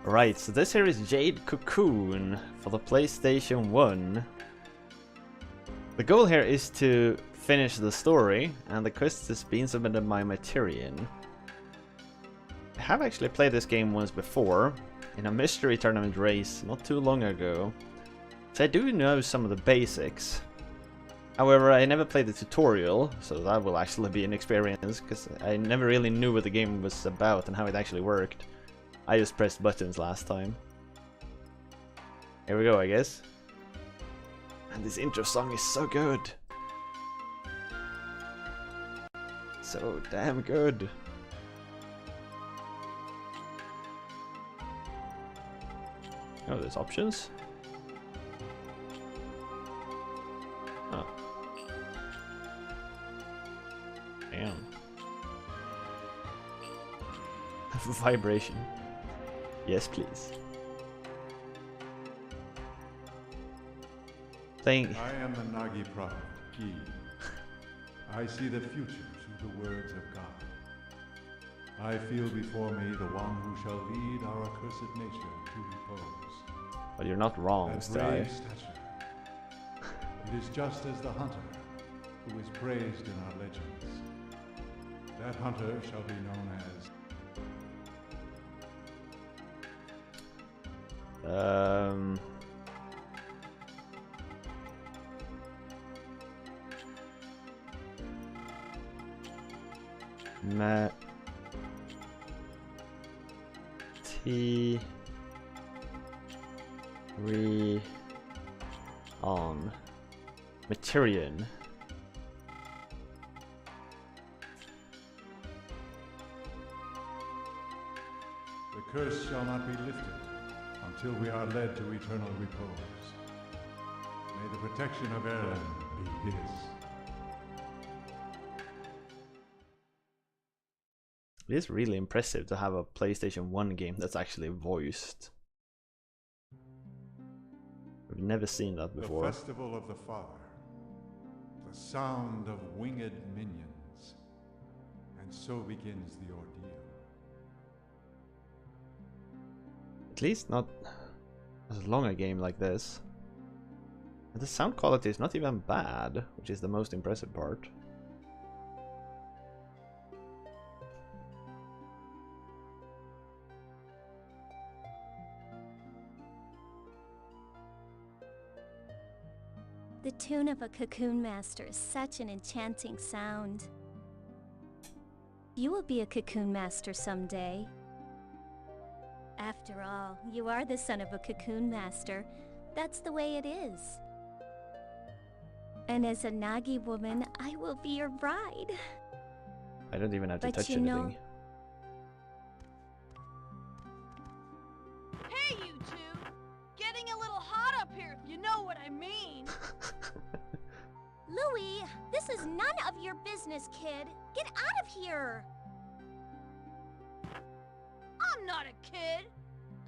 Right, so this here is Jade Cocoon for the PlayStation 1. The goal here is to finish the story, and the quest is being submitted by Materian. I have actually played this game once before, in a mystery tournament race not too long ago, so I do know some of the basics. However, I never played the tutorial, so that will actually be an experience, because I never really knew what the game was about and how it actually worked. I just pressed buttons last time. Here we go, I guess. And this intro song is so good. So damn good. Oh, there's options? Oh. Damn. Vibration. Yes, please. Playing. I am the Nagi prophet, Gi. I see the future through the words of God. I feel before me the one who shall lead our accursed nature to repose. But you're not wrong, That Sty. brave stature. It is just as the hunter who is praised in our legends. That hunter shall be known as Materian. the curse shall not be lifted until we are led to eternal repose. May the protection of Erlen be his. It is really impressive to have a PlayStation 1 game that's actually voiced. I've never seen that before. The festival of the Father. The sound of winged minions. And so begins the ordeal. At least not as long a game like this. And the sound quality is not even bad, which is the most impressive part. The tune of a Cocoon Master is such an enchanting sound. You will be a Cocoon Master someday. After all, you are the son of a Cocoon Master. That's the way it is. And as a Nagi woman, I will be your bride. I don't even have to But touch you know- anything. Hey, you two! Getting a little hot up here, if you know what I mean. Louis, this is none of your business, kid. Get out of here! I'm not a kid.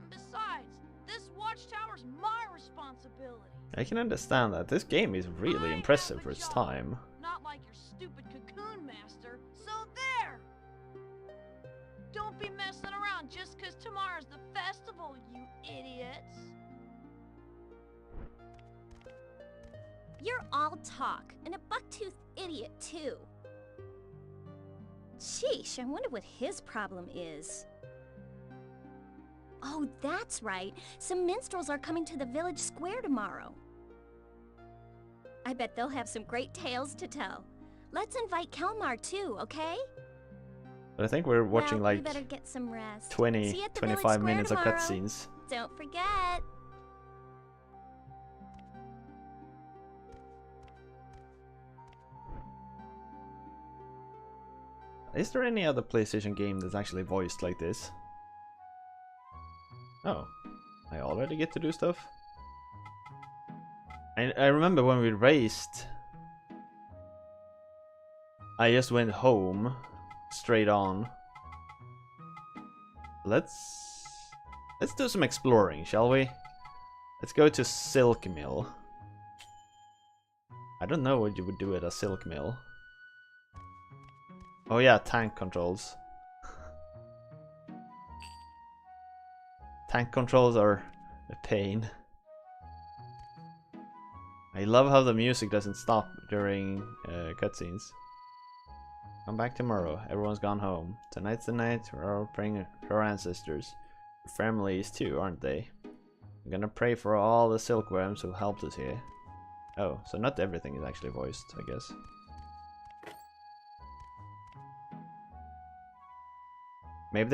And besides, this watchtower's my responsibility. I can understand that. This game is really I impressive have for a its job, time. Not like your stupid Cocoon Master, so there! Don't be messing around just 'cause tomorrow's the festival, you idiots! You're all talk, and a buck-toothed idiot, too. Sheesh, I wonder what his problem is. Oh, that's right. Some minstrels are coming to the village square tomorrow. I bet they'll have some great tales to tell. Let's invite Kelmar, too, okay? But I think we're watching well, like we better get some rest. 20, See you at the village 25 square minutes of tomorrow. cutscenes. Don't forget. Is there any other PlayStation game that's actually voiced like this? Oh, I already get to do stuff? I remember when we raced, I just went home, straight on. Let's do some exploring, shall we? Let's go to Silk Mill. I don't know what you would do at a Silk Mill. Oh yeah, tank controls. Tank controls are a pain. I love how the music doesn't stop during cutscenes. Come back tomorrow. Everyone's gone home. Tonight's the night we're all praying to our ancestors. Your families too, aren't they? I'm gonna pray for all the silkworms who helped us here. Oh, so not everything is actually voiced, I guess. Maybe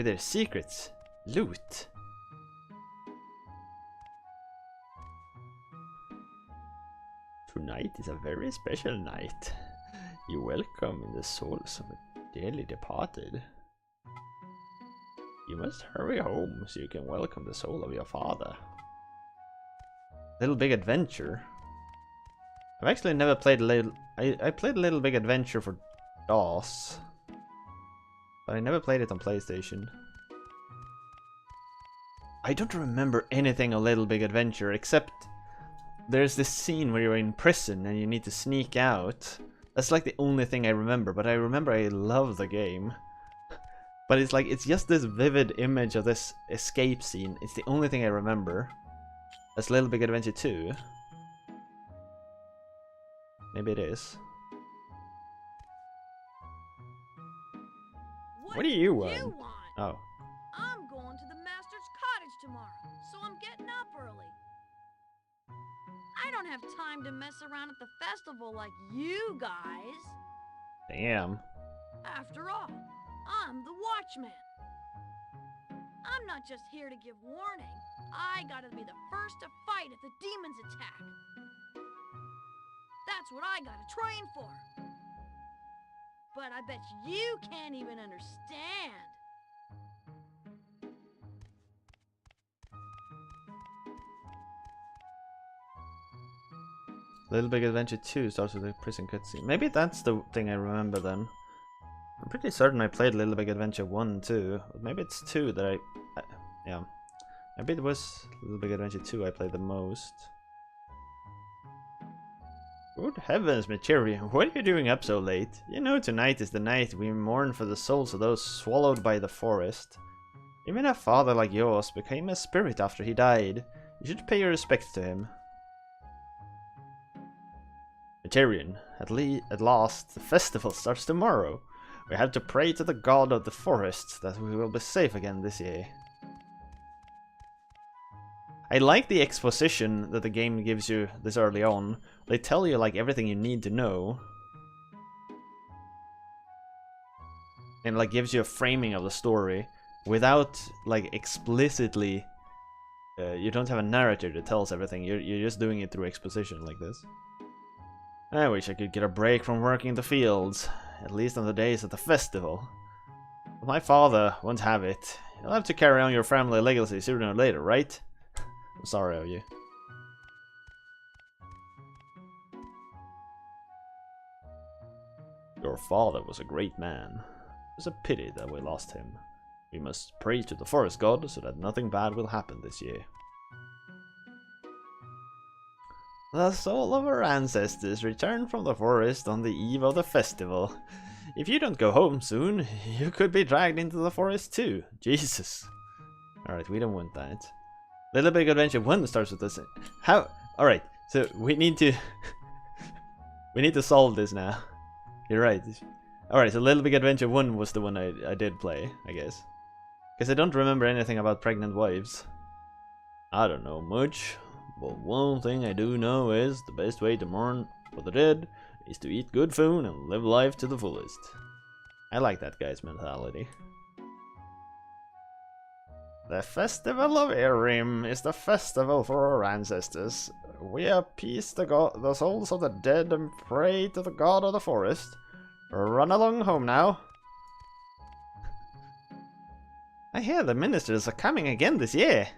there's secrets. Loot. Tonight is a very special night. You welcome in the souls of a dearly departed. You must hurry home so you can welcome the soul of your father. Little Big Adventure. I've actually never played I played Little Big Adventure for DOS, but I never played it on PlayStation. I don't remember anything of Little Big Adventure except there's this scene where you're in prison and you need to sneak out. That's like the only thing I remember, but I remember I love the game. But it's like, it's just this vivid image of this escape scene. It's the only thing I remember. That's Little Big Adventure 2. Maybe it is. What do you want? Oh. I'm going to the master's cottage tomorrow, so I'm getting up early. I don't have time to mess around at the festival like you guys. Damn. After all, I'm the watchman. I'm not just here to give warning. I gotta be the first to fight if the demons attack. That's what I gotta train for. But I bet you can't even understand. Little Big Adventure 2 starts with a prison cutscene. Maybe that's the thing I remember then. I'm pretty certain I played Little Big Adventure 1 too. But maybe it's 2 that yeah. Maybe it was Little Big Adventure 2 I played the most. Good heavens, Materian, what are you doing up so late? You know tonight is the night we mourn for the souls of those swallowed by the forest. Even a father like yours became a spirit after he died. You should pay your respects to him. Materian, at last, the festival starts tomorrow. We have to pray to the god of the forest that we will be safe again this year. I like the exposition that the game gives you this early on. They tell you like everything you need to know. And like gives you a framing of the story without like explicitly you don't have a narrator that tells everything. You're just doing it through exposition like this. I wish I could get a break from working the fields, at least on the days of the festival. But my father won't have it. You'll have to carry on your family legacy sooner or later, right? I'm sorry of you. Your father was a great man. It's a pity that we lost him. We must pray to the forest god so that nothing bad will happen this year. The soul of our ancestors returned from the forest on the eve of the festival. If you don't go home soon, you could be dragged into the forest too. Jesus. Alright, we don't want that. Little Big Adventure 1 starts with this. How? Alright, so we need to... we need to solve this now. You're right. Alright, so Little Big Adventure 1 was the one I did play, I guess. Because I don't remember anything about pregnant wives. I don't know much. But one thing I do know is the best way to mourn for the dead is to eat good food and live life to the fullest. I like that guy's mentality. The Festival of Erim is the festival for our ancestors. We appease the souls of the dead and pray to the god of the forest. Run along home now. I hear the ministers are coming again this year.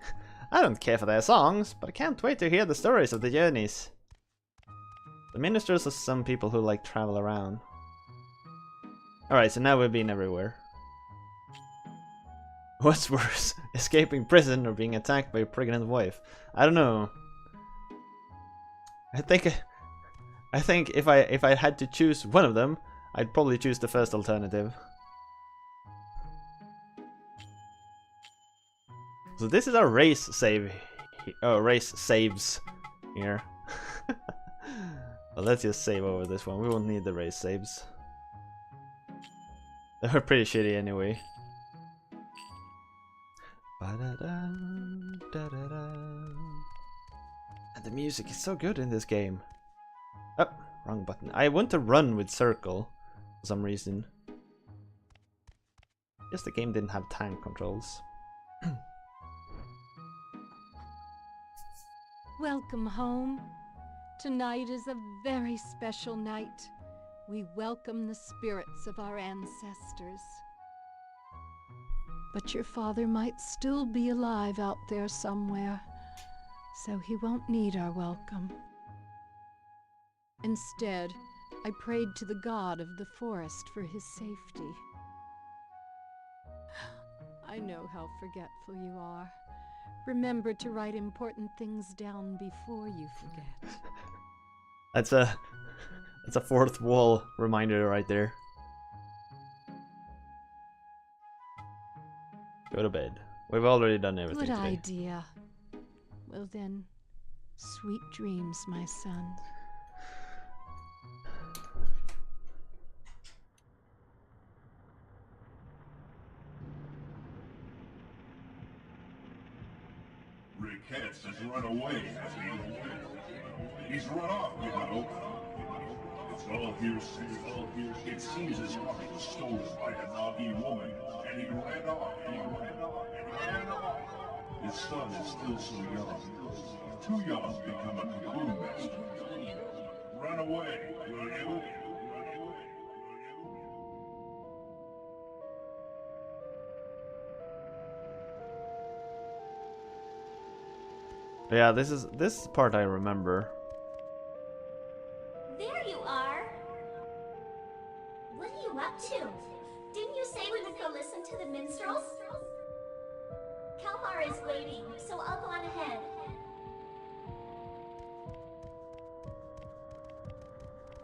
I don't care for their songs, but I can't wait to hear the stories of the journeys. The ministers are some people who like travel around. Alright, so now we've been everywhere. What's worse, escaping prison or being attacked by a pregnant wife? I don't know. I think if I had to choose one of them, I'd probably choose the first alternative. So this is our race save. Race saves here. Well, let's just save over this one. We won't need the race saves. They were pretty shitty anyway. And the music is so good in this game. Oh, wrong button. I want to run with circle for some reason. Guess the game didn't have tank controls. Welcome home. Tonight is a very special night. We welcome the spirits of our ancestors. But your father might still be alive out there somewhere, so he won't need our welcome. Instead, I prayed to the god of the forest for his safety. I know how forgetful you are. Remember to write important things down before you forget. That's a fourth wall reminder right there. Go to bed. We've already done everything Good today. idea. Well then, sweet dreams, my son. Ricketts has run away, has he? He's run off, you know. It's all hearsay. It seems as though he was stolen by a Nagi woman, and he ran off. His son is still so young. Too young to become a Cocoon Master. Run away, will you? Yeah, this part I remember. There you are. What are you up to? Didn't you say we would go listen to the minstrels? Kalmar is waiting, so I'll go on ahead.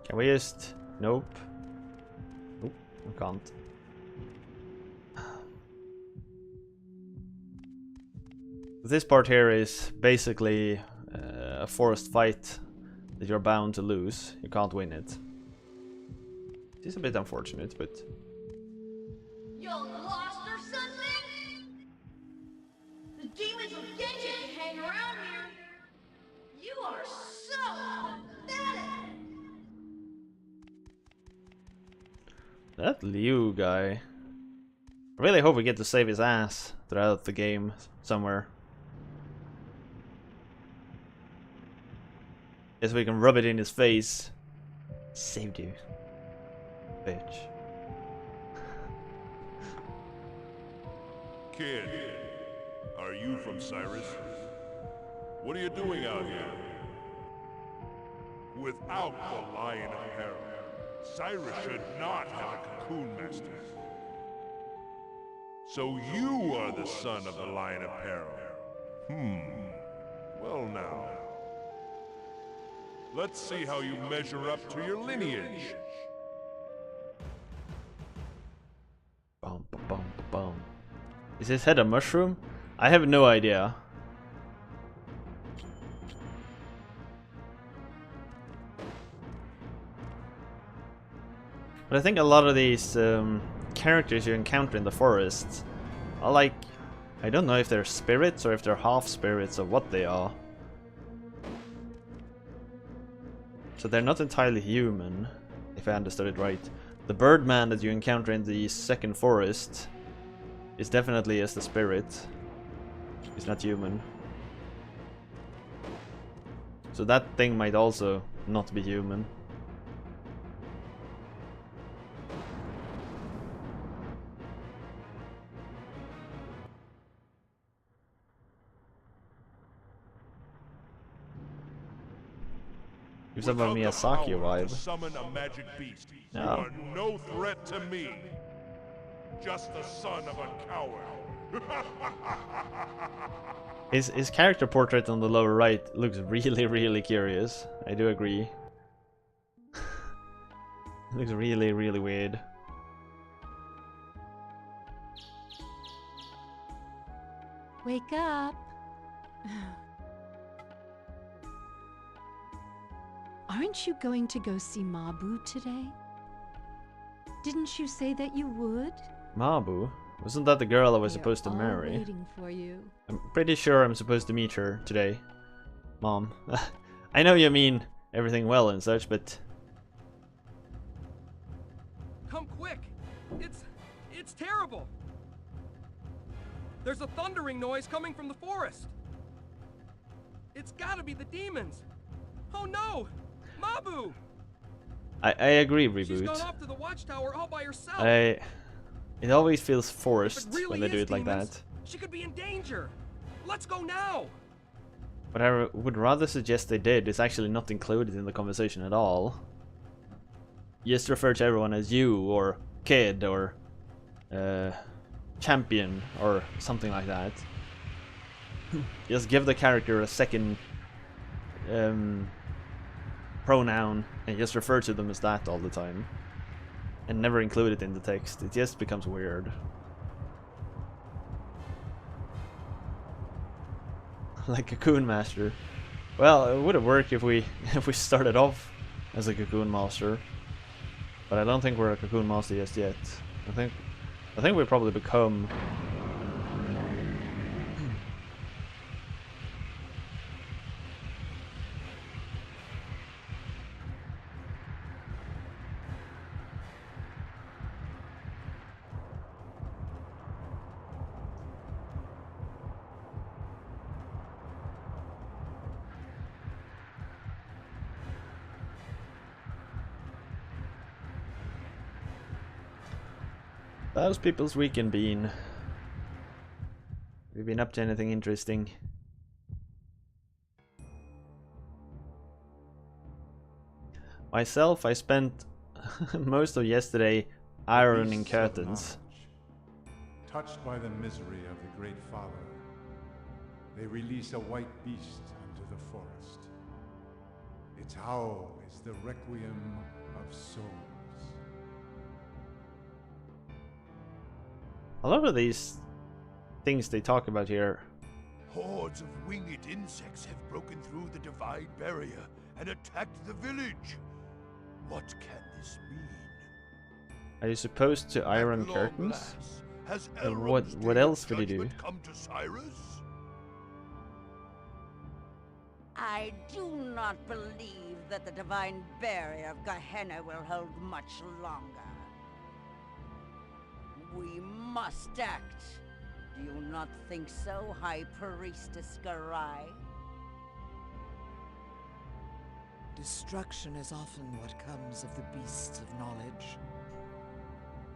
Can we just... Nope. Nope, we can't. This part here is basically a forced fight that you're bound to lose. You can't win it. It's a bit unfortunate, but... You lost or something? The demons of Genji can hang around here. You are so pathetic. That Liu guy... I really hope we get to save his ass throughout the game somewhere. Guess we can rub it in his face. Saved you. Bitch. Kid, are you from Cyrus? What are you doing out here? Without the Lion of Peril, Cyrus should not have a Cocoon Master. So you are the son of the Lion of Peril. Well now. Let's see how you measure up to your lineage. Boom, boom, boom. Is his head a mushroom? I have no idea. But I think a lot of these characters you encounter in the forest are like... I don't know if they're spirits or if they're half spirits or what they are. So they're not entirely human, if I understood it right. The Birdman that you encounter in the second forest is definitely just a spirit. He's not human. So that thing might also not be human. Gives them a Without the Miyazaki power to vibe. summon a magic beast, you No. are no threat to me. Just the son of a coward. His character portrait on the lower right looks really, really curious. I do agree. It looks really, really weird. Wake up. Aren't you going to go see Mabu today? Didn't you say that you would? Mabu? Wasn't that the girl I was They are supposed to all marry? waiting for you. I'm pretty sure I'm supposed to meet her today. Mom. I know you mean everything well and such, but... Come quick! It's terrible! There's a thundering noise coming from the forest! It's gotta be the demons! Oh no! Mabu! I agree, She's gone Reboot. off to the watchtower all by herself! It always feels If it forced really when they do is it like demons, that. she could be in danger! Let's go now! What I would rather suggest they did is actually not included in the conversation at all. Just refer to everyone as you, or kid, or champion, or something like that. Just give the character a second pronoun and just refer to them as that all the time. And never include it in the text. It just becomes weird. Like Cocoon Master. Well, it would have worked if we started off as a Cocoon Master. But I don't think we're a Cocoon Master just yet. I think we probably become... How's people's weekend been? Have you been up to anything interesting? Myself, I spent most of yesterday ironing Beasts of curtains. knowledge, touched by the misery of the Great Father, they release a white beast into the forest. Its howl is the requiem of souls. A lot of these things they talk about here. Hordes of winged insects have broken through the divide barrier and attacked the village. What can this mean? Are you supposed to iron At long curtains? last, has And Elrond's what day of else would you do? judgment come to Cyrus? I do not believe that the divine barrier of Gehenna will hold much longer. We must act. Do you not think so, High Priestess Garai? Destruction is often what comes of the beasts of knowledge.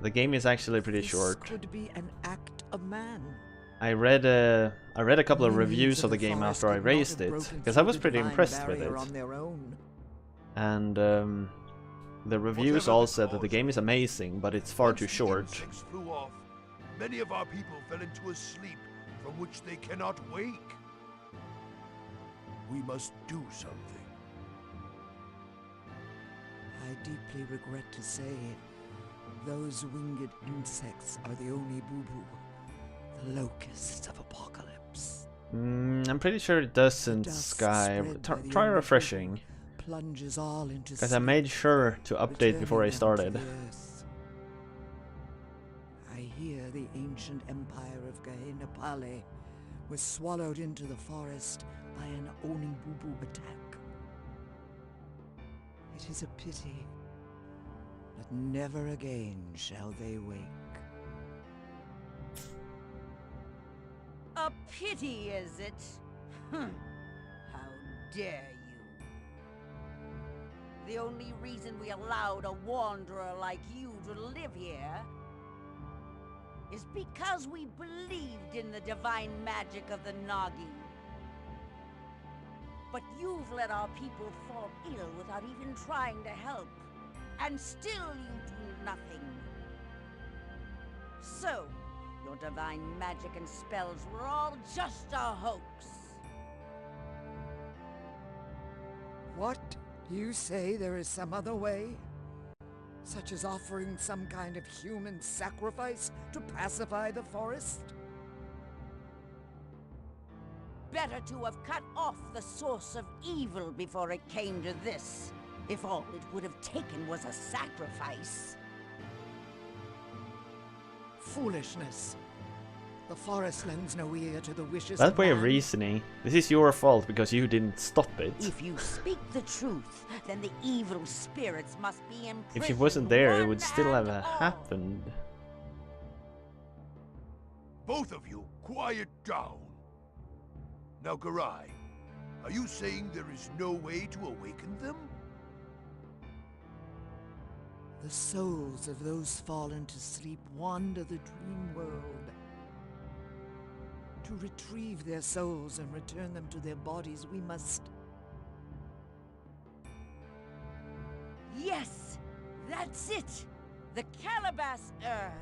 The game is actually pretty This short. could be an act of man. I read a couple of Minions reviews of the game forest after I could not raised have it, broken because I through was the pretty divine impressed with barrier it. on their own. And the reviews Whatever all the said that the cause, game is amazing, but it's far once too the short. insects flew off, many of our people fell into a sleep from which they cannot wake. We must do something. I deeply regret to say, those winged insects are the only boo-boo, the locusts of apocalypse. I'm pretty sure it doesn't, Dust Sky. spread by the Try only refreshing, boo-boo plunges all into because I sleep, made sure to update before I returning them to started. the earth. I hear the ancient empire of Gehenna Pale was swallowed into the forest by an Oni Boo-Boo attack. It is a pity, but never again shall they wake. A pity, is it? How dare you? The only reason we allowed a wanderer like you to live here is because we believed in the divine magic of the Nagi. But you've let our people fall ill without even trying to help, and still you do nothing. So, your divine magic and spells were all just a hoax. What? You say there is some other way? Such as offering some kind of human sacrifice to pacify the forest? better to have cut off the source of evil before it came to this. If all it would have taken was a sacrifice. Foolishness. The forest lends no ear to the wishes That of way of man. reasoning. This is your fault because you didn't stop it. If you speak the truth, then the evil spirits must be imprisoned. If she wasn't there, it one would still have and all. happened. Both of you, quiet down. Now, Garai, are you saying there is no way to awaken them? The souls of those fallen to sleep wander the dream world. To retrieve their souls and return them to their bodies, we must... Yes, that's it. The calabash herb.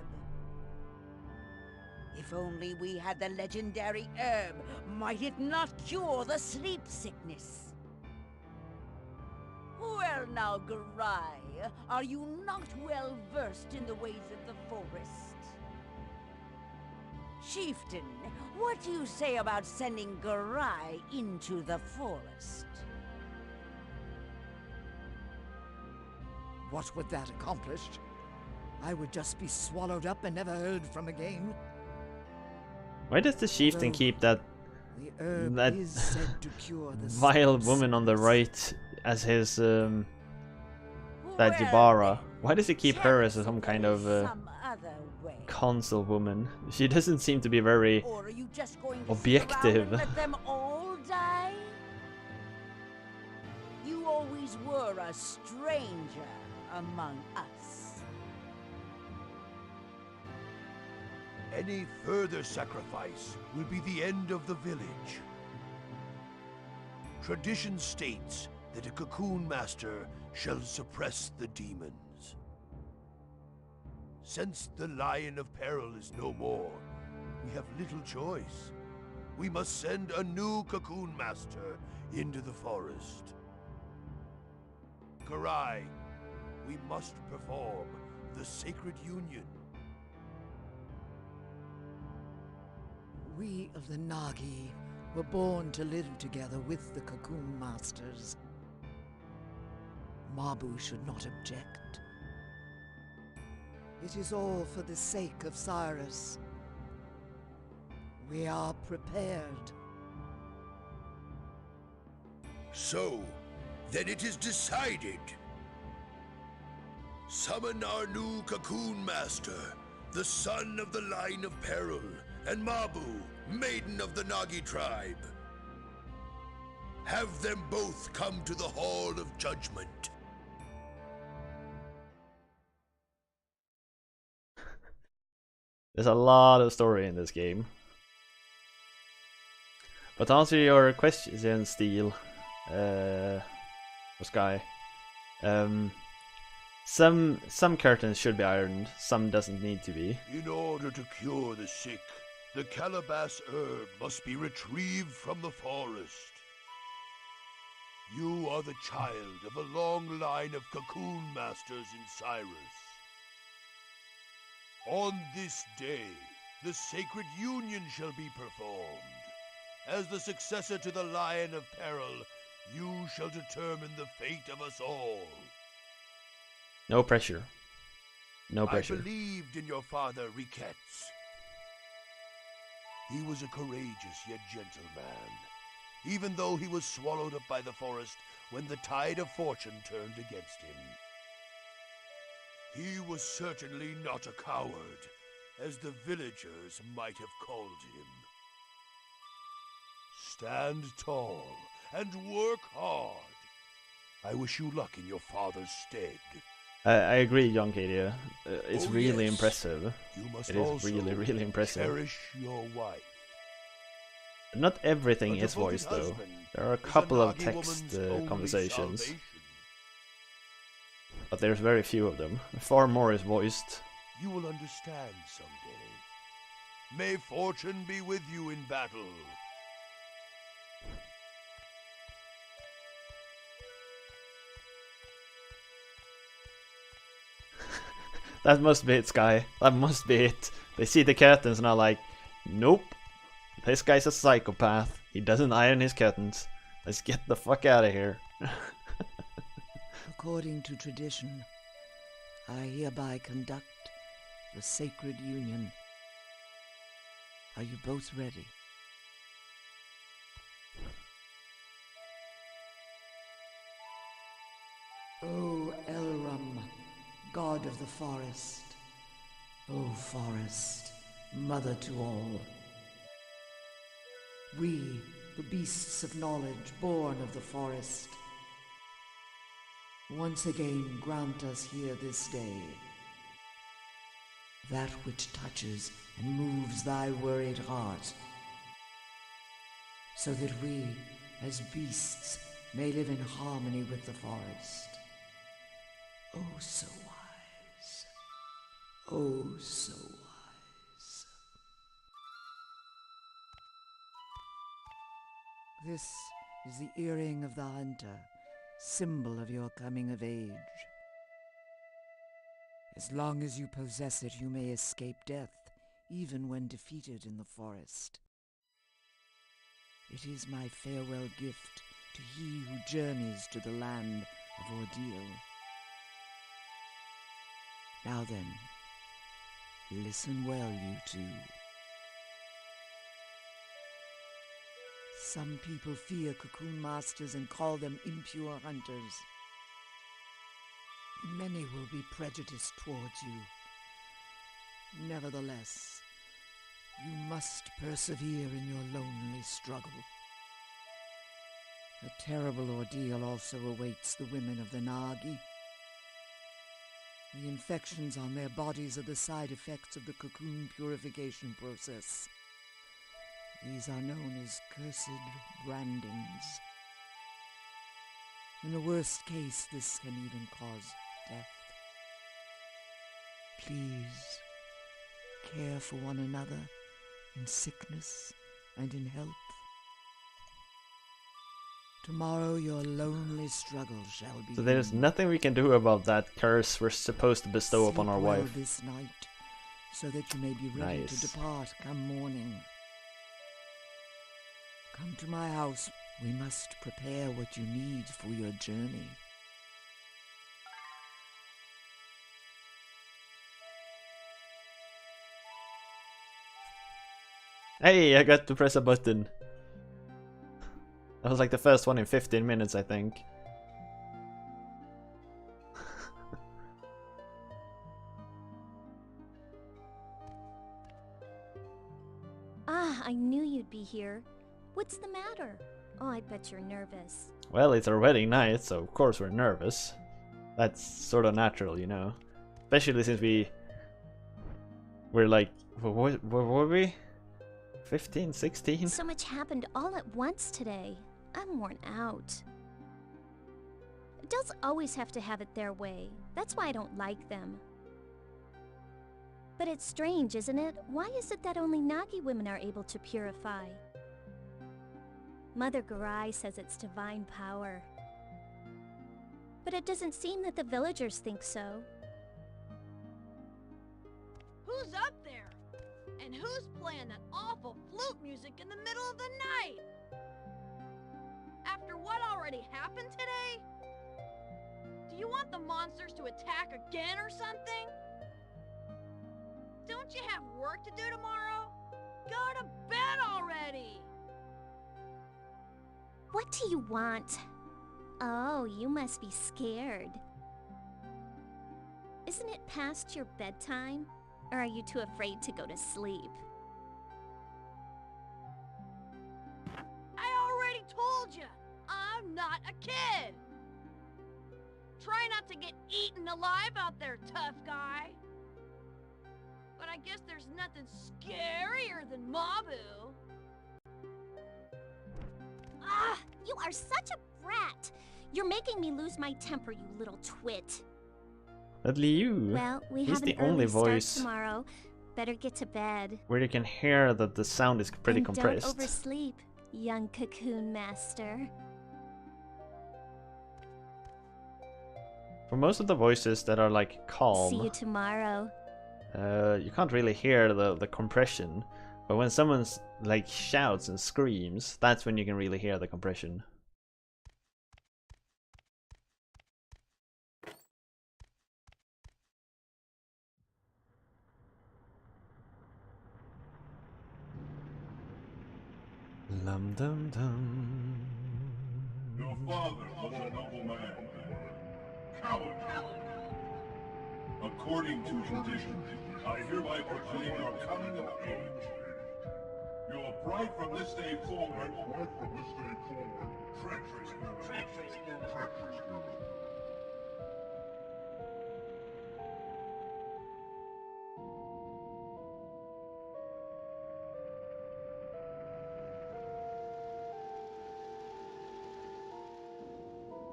If only we had the legendary herb, might it not cure the sleep sickness? Well now, Garai, are you not well versed in the ways of the forest? Chieftain, what do you say about sending Garai into the forest? What would that accomplish? I would just be swallowed up and never heard from again. Why does the chieftain Although keep that the herb that is said to cure the vile sleep woman on the sickness. right as his that Well Jabara? then, Why does he keep tell her us as some if kind there of is some other way. console woman? She doesn't seem to be very Or are you just going to objective. sit around and let them all die? You always were a stranger among us. Any further sacrifice will be the end of the village. Tradition states that a Cocoon Master shall suppress the demons. Since the Lion of Peril is no more, we have little choice. We must send a new Cocoon Master into the forest. Garai, we must perform the Sacred Union. We of the Nagi were born to live together with the Cocoon Masters. Mabu should not object. It is all for the sake of Cyrus. We are prepared. So, then it is decided. Summon our new Cocoon Master, the son of the Line of Peril, and Mabu, maiden of the Nagi tribe. Have them both come to the Hall of Judgment. There's a lot of story in this game. But to answer your question, Steel, or Sky, some curtains should be ironed, some doesn't need to be. In order to cure the sick, the calabash herb must be retrieved from the forest. You are the child of a long line of Cocoon Masters in Cyrus. On this day, the Sacred Union shall be performed. As the successor to the Lion of Peril, you shall determine the fate of us all. No pressure. No I pressure. believed in your father, Riquettes. He was a courageous yet gentle man, even though he was swallowed up by the forest when the tide of fortune turned against him. He was certainly not a coward, as the villagers might have called him. Stand tall and work hard. I wish you luck in your father's stead. I agree, John Cadia. It's Oh, really yes. impressive. You must It is also really impressive. cherish your wife. Not everything A is devoted voiced though. husband There are a is couple of Nagi text woman's only conversations, salvation. but there's very few of them. Far more is voiced. You will understand someday. May fortune be with you in battle. That must be it, Sky. That must be it. They see the curtains and are like, nope. This guy's a psychopath. He doesn't iron his curtains. Let's get the fuck out of here. According to tradition, I hereby conduct the sacred union. Are you both ready? O Elram, god of the forest. O forest, mother to all. We, the beasts of knowledge, born of the forest, once again grant us here this day that which touches and moves thy worried heart, so that we, as beasts, may live in harmony with the forest. Oh, so wise. Oh, so wise. This is the earring of the hunter, symbol of your coming of age. As long as you possess it, you may escape death, even when defeated in the forest. It is my farewell gift to he who journeys to the land of ordeal. Now then, listen well, you two. Some people fear Cocoon Masters and call them impure hunters. Many will be prejudiced towards you. Nevertheless, you must persevere in your lonely struggle. A terrible ordeal also awaits the women of the Nagi. The infections on their bodies are the side effects of the cocoon purification process. These are known as cursed brandings. In the worst case, this can even cause death. Please, care for one another in sickness and in health. Tomorrow your lonely struggle shall be. So there's nothing we can do about that curse we're supposed to bestow upon our well wife. this night, so that you may be ready Nice. to depart come morning. Come to my house. We must prepare what you need for your journey. Hey, I got to press a button. That was like the first one in 15 minutes, I think. Ah, I knew you'd be here. What's the matter? Oh, I bet you're nervous. Well, it's our wedding night, so of course we're nervous. That's sort of natural, you know. Especially since we're like, what were we? 15, 16? So much happened all at once today. I'm worn out. Adults always have to have it their way. That's why I don't like them. But it's strange, isn't it? Why is it that only Nagi women are able to purify? Mother Garai says it's divine power. But it doesn't seem that the villagers think so. Who's up there? And who's playing that awful flute music in the middle of the night? After what already happened today? Do you want the monsters to attack again or something? Don't you have work to do tomorrow? Go to bed already! What do you want? Oh, you must be scared. Isn't it past your bedtime? Or are you too afraid to go to sleep? I already told you, I'm not a kid! Try not to get eaten alive out there, tough guy. But I guess there's nothing scarier than Mabu. Ah, you are such a brat! You're making me lose my temper, you little twit. At Liu. Well, we He's have the an early only start voice tomorrow. Better get to bed. where you can hear that the sound is pretty And compressed. don't oversleep, young Cocoon Master. For most of the voices that are like calm, See you tomorrow. you can't really hear the compression. But when someone's like shouts and screams, that's when you can really hear the compression. Lum dum dum. Your father was a noble man. Coward. According to tradition, I hereby proclaim your coming of age. Your pride from this day forward. Treacherous girl.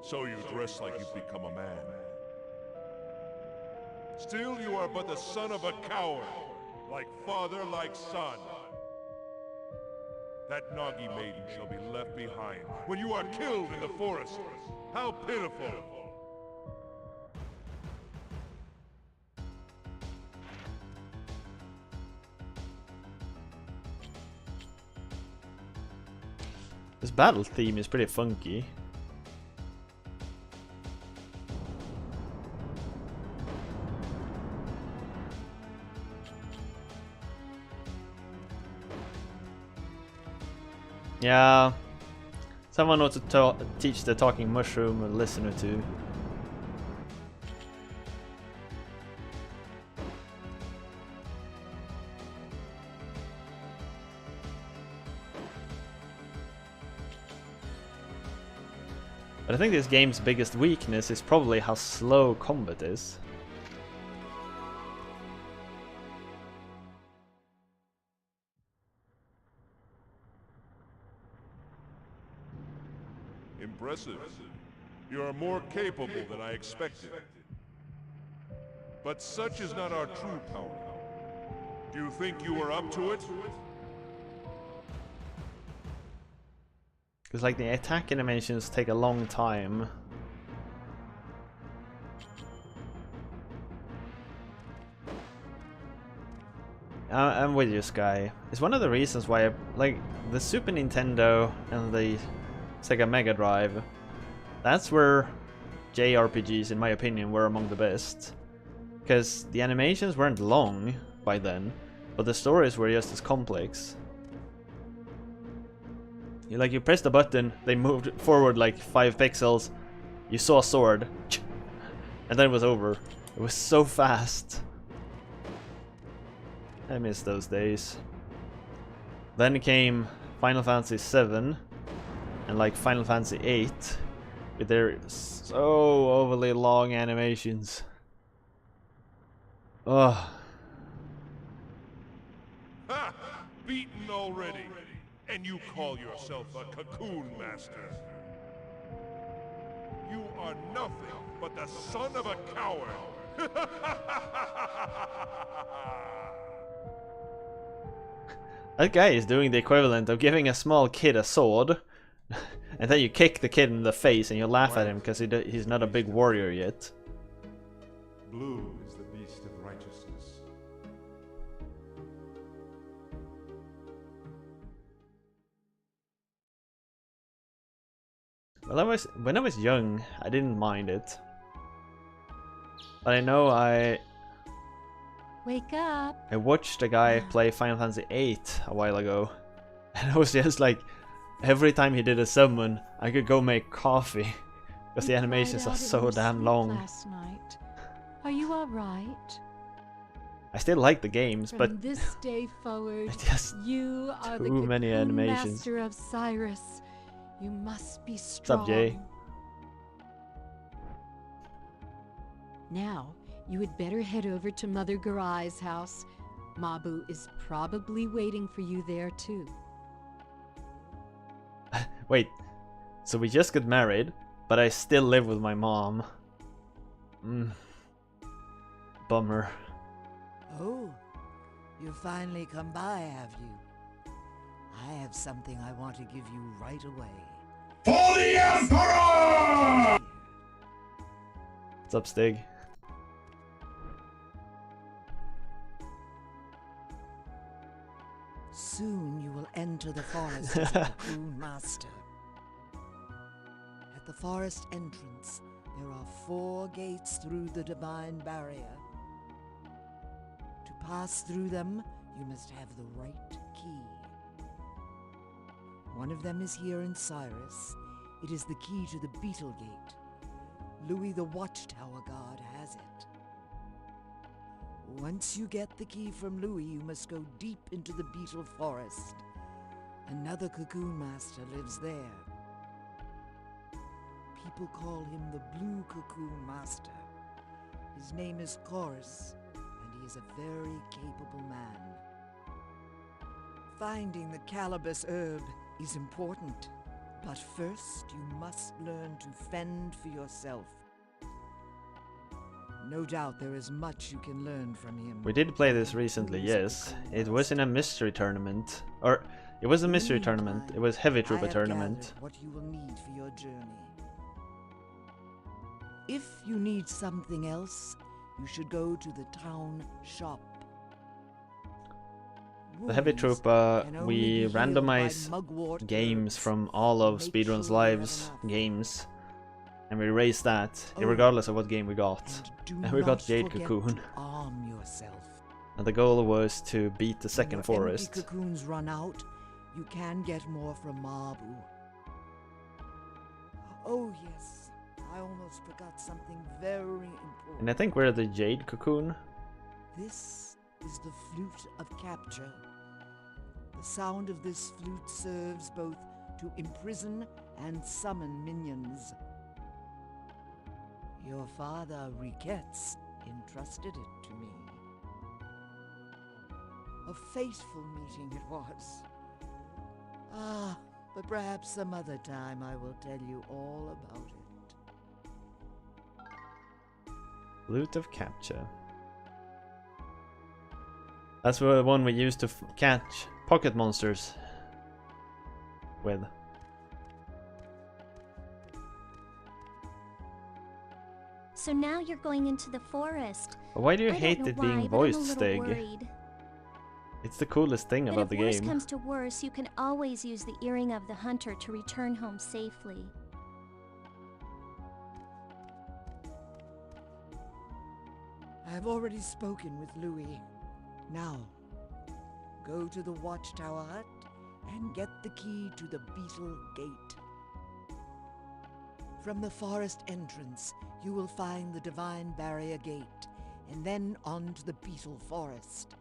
So you dress like you've become a man. Still, you are but the son of a coward. Like father, like son. That Nagi maiden shall be left behind when you are killed in the forest. How pitiful! This battle theme is pretty funky. Yeah, someone ought to teach the talking mushroom a lesson or two. But I think this game's biggest weakness is probably how slow combat is. Impressive. You are more capable than I expected. But such is not our true power. Do you think you are up to it? Because like the attack animations take a long time. I'm with you, Sky. It's one of the reasons why I like the Super Nintendo and the Sega Mega Drive. That's where JRPGs, in my opinion, were among the best. Because the animations weren't long by then, but the stories were just as complex. You pressed the button, they moved forward like 5 pixels, you saw a sword, and then it was over. It was so fast. I miss those days. Then came Final Fantasy VII and like Final Fantasy VIII with their so overly long animations. Ugh. Ha! Beaten already! And you call yourself a Cocoon Master. You are nothing but the son of a coward! That guy is doing the equivalent of giving a small kid a sword, and then you kick the kid in the face and you laugh at him because he's not a big warrior yet. Blue is the beast of righteousness. Well, when I was young, I didn't mind it. But I know Wake up! I watched a guy play Final Fantasy VIII a while ago, and I was just like, every time he did a summon, I could go make coffee, because the animations are so damn long. Last night. Are you all right? I still like the games, but From this day forward, just you are the too many Cocoon animations. Master of Cyrus. You must be What's strong. up, Jay? Now, you had better head over to Mother Garai's house. Mabu is probably waiting for you there too. Wait, so we just got married, but I still live with my mom. Bummer. Oh, you finally come by, have you? I have something I want to give you right away. For the Emperor! What's up, Stig? Soon you will enter the forest as a Cocoon Master. At the forest entrance, there are 4 gates through the divine barrier. To pass through them, you must have the right key. One of them is here in Cyrus. It is the key to the Beetle Gate. Louis the Watchtower Guard has it. Once you get the key from Louis, you must go deep into the Beetle Forest. Another Cocoon Master lives there. People call him the Blue Cocoon Master. His name is Chorus, and he is a very capable man. Finding the Cannabis herb is important, but first you must learn to fend for yourself. No doubt there is much you can learn from him. We did play this recently, yes. It was in a mystery tournament. Or, it was a mystery tournament. It was Heavy Trooper tournament. What you will need for your journey. If you need something else, you should go to the town shop. The Heavy Trooper, we randomize games from all of Speedrun's Lives games. And we raise that, regardless of what game we got. And we got Jade Cocoon. And the goal was to beat the second forest. When cocoons run out, you can get more from Mabu. Oh yes, I almost forgot something very important. And I think we're the Jade Cocoon. This is the Flute of Capture. The sound of this flute serves both to imprison and summon minions. Your father, Riquettes, entrusted it to me. A fateful meeting it was. Ah, but perhaps some other time I will tell you all about it. Flute of Capture. That's the one we used to catch pocket monsters with. So now you're going into the forest. But why do you I hate don't know it being why, voiced, but I'm a Stig? little worried. It's the coolest thing But about the if worse game. comes to worse, you can always use the earring of the hunter to return home safely. I have already spoken with Louis. Now, go to the Watchtower Hut and get the key to the Beetle Gate. From the forest entrance, you will find the Divine Barrier Gate, and then on to the Beetle Forest.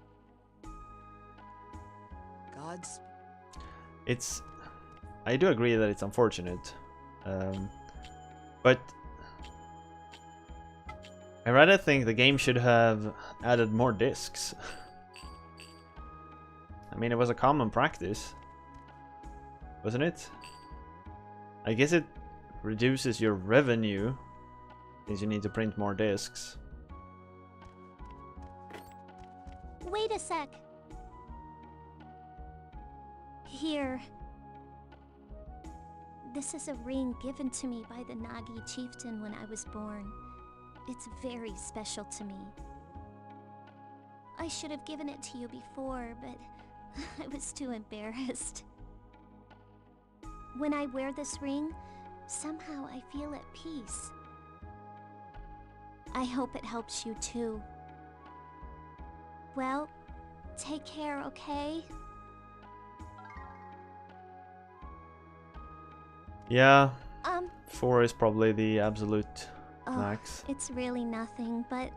Gods? I do agree that it's unfortunate. But I rather think the game should have added more discs. I mean, it was a common practice, wasn't it? I guess it reduces your revenue since you need to print more discs. Wait a sec. Here. This is a ring given to me by the Nagi chieftain when I was born. It's very special to me. I should have given it to you before, but I was too embarrassed. When I wear this ring, somehow I feel at peace. I hope it helps you too. Well, take care, okay? Yeah, 4 is probably the absolute Oh, max. it's really nothing, but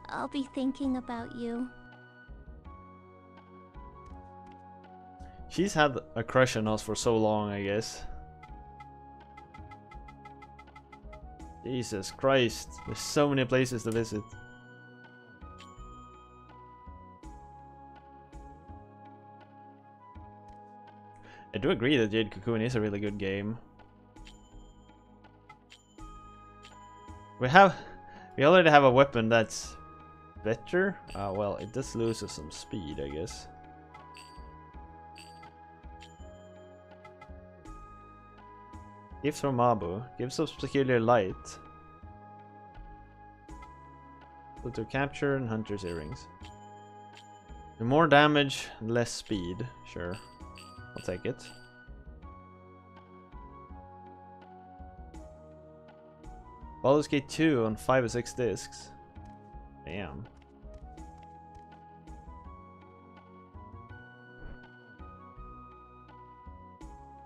I'll be thinking about you. She's had a crush on us for so long, I guess. Jesus Christ, there's so many places to visit. I do agree that Jade Cocoon is a really good game. We already have a weapon that's better. Well, it does lose us some speed, I guess. Gifts from Mabu. Gives us peculiar light. Filter capture and hunter's earrings. More damage, less speed. Sure. I'll take it. Baldur's Gate 2 on 5 or 6 discs. Damn.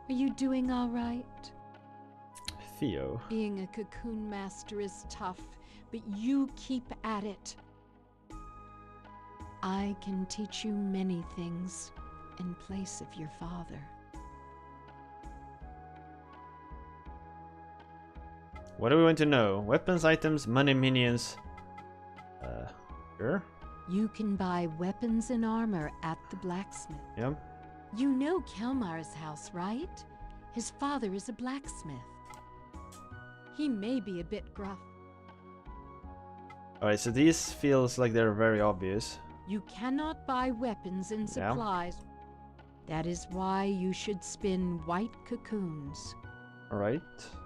Are you doing all right? Theo. Being a Cocoon Master is tough, but you keep at it. I can teach you many things in place of your father. What do we want to know? Weapons, items, money, minions. Sure. You can buy weapons and armor at the blacksmith. Yep. You know Kelmar's house, right? His father is a blacksmith. He may be a bit gruff. Alright, so these feels like they're very obvious. You cannot buy weapons and supplies. That is why you should spin white cocoons. Alright,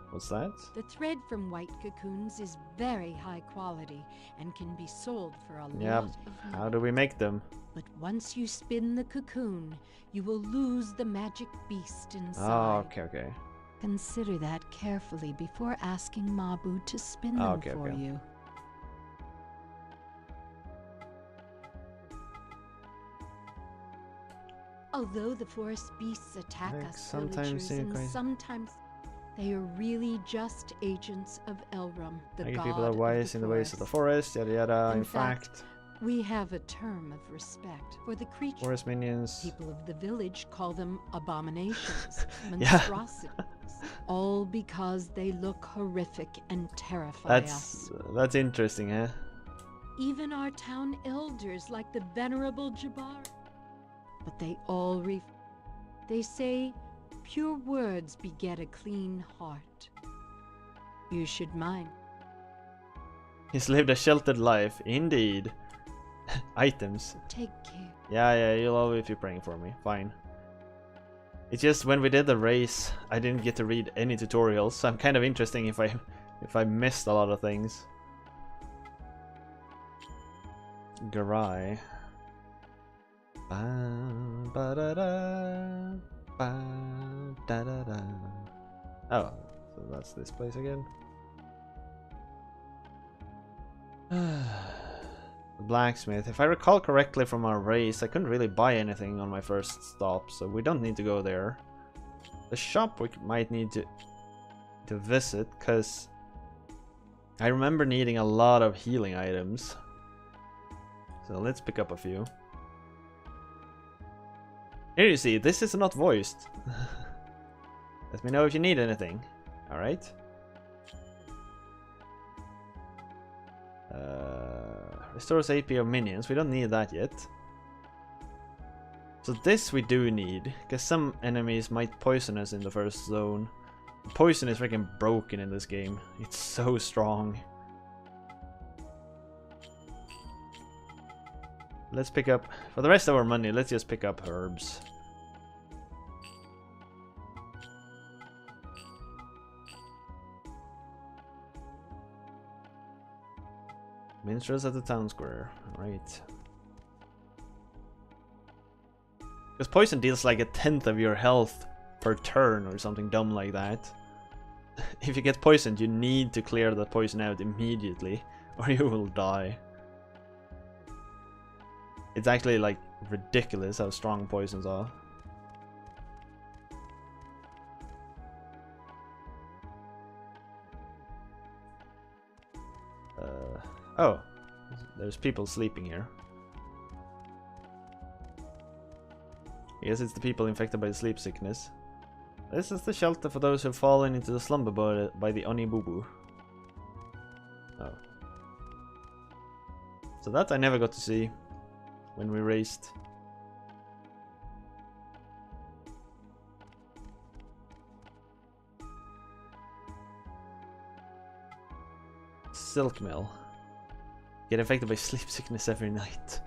what's that? The thread from white cocoons is very high quality and can be sold for a lot of money. How do we make them? But once you spin the cocoon, you will lose the magic beast inside. Oh, okay. Consider that carefully before asking Mabu to spin them for you. Although the forest beasts attack us villagers, and sometimes they are really just agents of Elrum, the god people are wise in the ways of the forest, yada yada. In fact, we have a term of respect for the creatures. Forest minions. People of the village call them abominations, monstrosities, all because they look horrific and terrify us. That's interesting, huh? Even our town elders, like the venerable Jabbar. But they all they say pure words beget a clean heart. You should mind. He's lived a sheltered life, indeed. Items. Take care. Yeah, you'll always be praying for me. Fine. It's just when we did the race, I didn't get to read any tutorials, so I'm kind of interesting if I missed a lot of things. Garai. Oh, so that's this place again. The blacksmith. If I recall correctly from our race, I couldn't really buy anything on my first stop, so we don't need to go there. The shop we might need to visit, because I remember needing a lot of healing items. So let's pick up a few. Here you see, this is not voiced. Let me know if you need anything. Alright. Restores AP of minions. We don't need that yet. So this we do need, because some enemies might poison us in the first zone. Poison is freaking broken in this game. It's so strong. Let's pick up, for the rest of our money, let's just pick up herbs. Minstrels at the town square, right. Because poison deals like 1/10 of your health per turn or something dumb like that. If you get poisoned, you need to clear that poison out immediately, or you will die. It's actually like ridiculous how strong poisons are. Oh, there's people sleeping here. I guess it's the people infected by sleep sickness. This is the shelter for those who have fallen into the slumber by the Onibubu. Oh. So that I never got to see when we raced. Silk mill. Get infected by sleep sickness every night.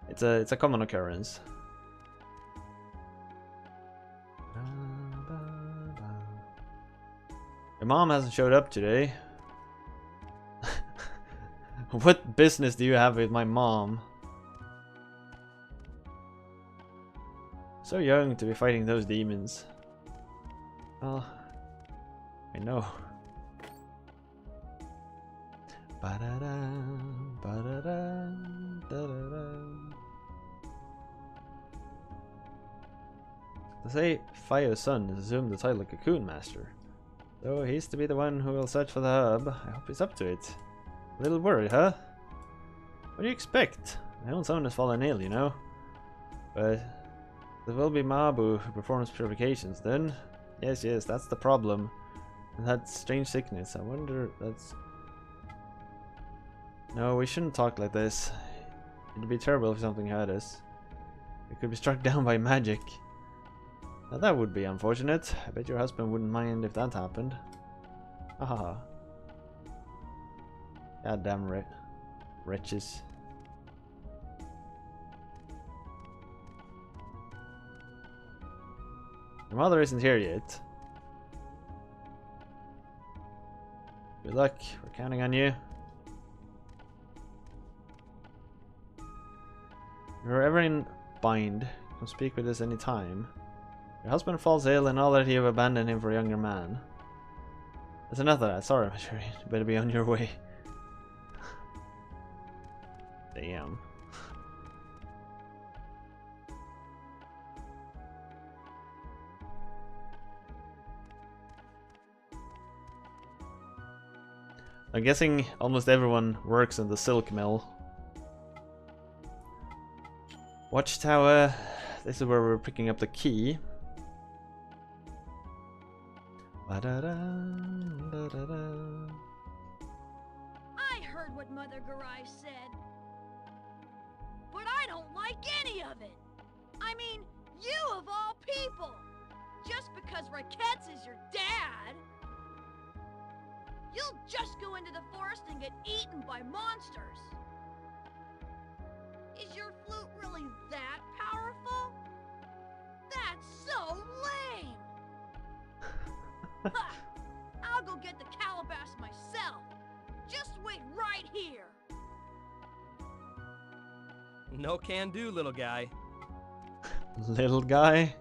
It's a common occurrence. Your mom hasn't showed up today. What business do you have with my mom? So young to be fighting those demons. Well, I know. Ba-da-dum, ba-da-dum, da-da-dum. To say Fio's son is assumed the title of Cocoon Master. Though he's to be the one who will search for the hub, I hope he's up to it. A little worried, huh? What do you expect? My own son has fallen ill, you know. But there will be Mabu who performs purifications then. Yes, that's the problem. And that strange sickness, I wonder that's... No, we shouldn't talk like this. It'd be terrible if something hurt us. We could be struck down by magic. Now that would be unfortunate. I bet your husband wouldn't mind if that happened. Haha. Goddamn wretches. Your mother isn't here yet. Good luck. We're counting on you. If you're ever in bind, come speak with us any time. Your husband falls ill and all that you have abandoned him for a younger man. That's enough of that. Sorry, Maturin. You better be on your way. Damn. I'm guessing almost everyone works in the silk mill. Watchtower. This is where we're picking up the key. Ba-da-da, da-da-da. I heard what Mother Garai said. But I don't like any of it. I mean, you of all people. Just because Ricketts is your dad. You'll just go into the forest and get eaten by monsters. Is your flute really that powerful? That's so lame! Ha! I'll go get the calabash myself. Just wait right here. No can do, little guy. Little guy?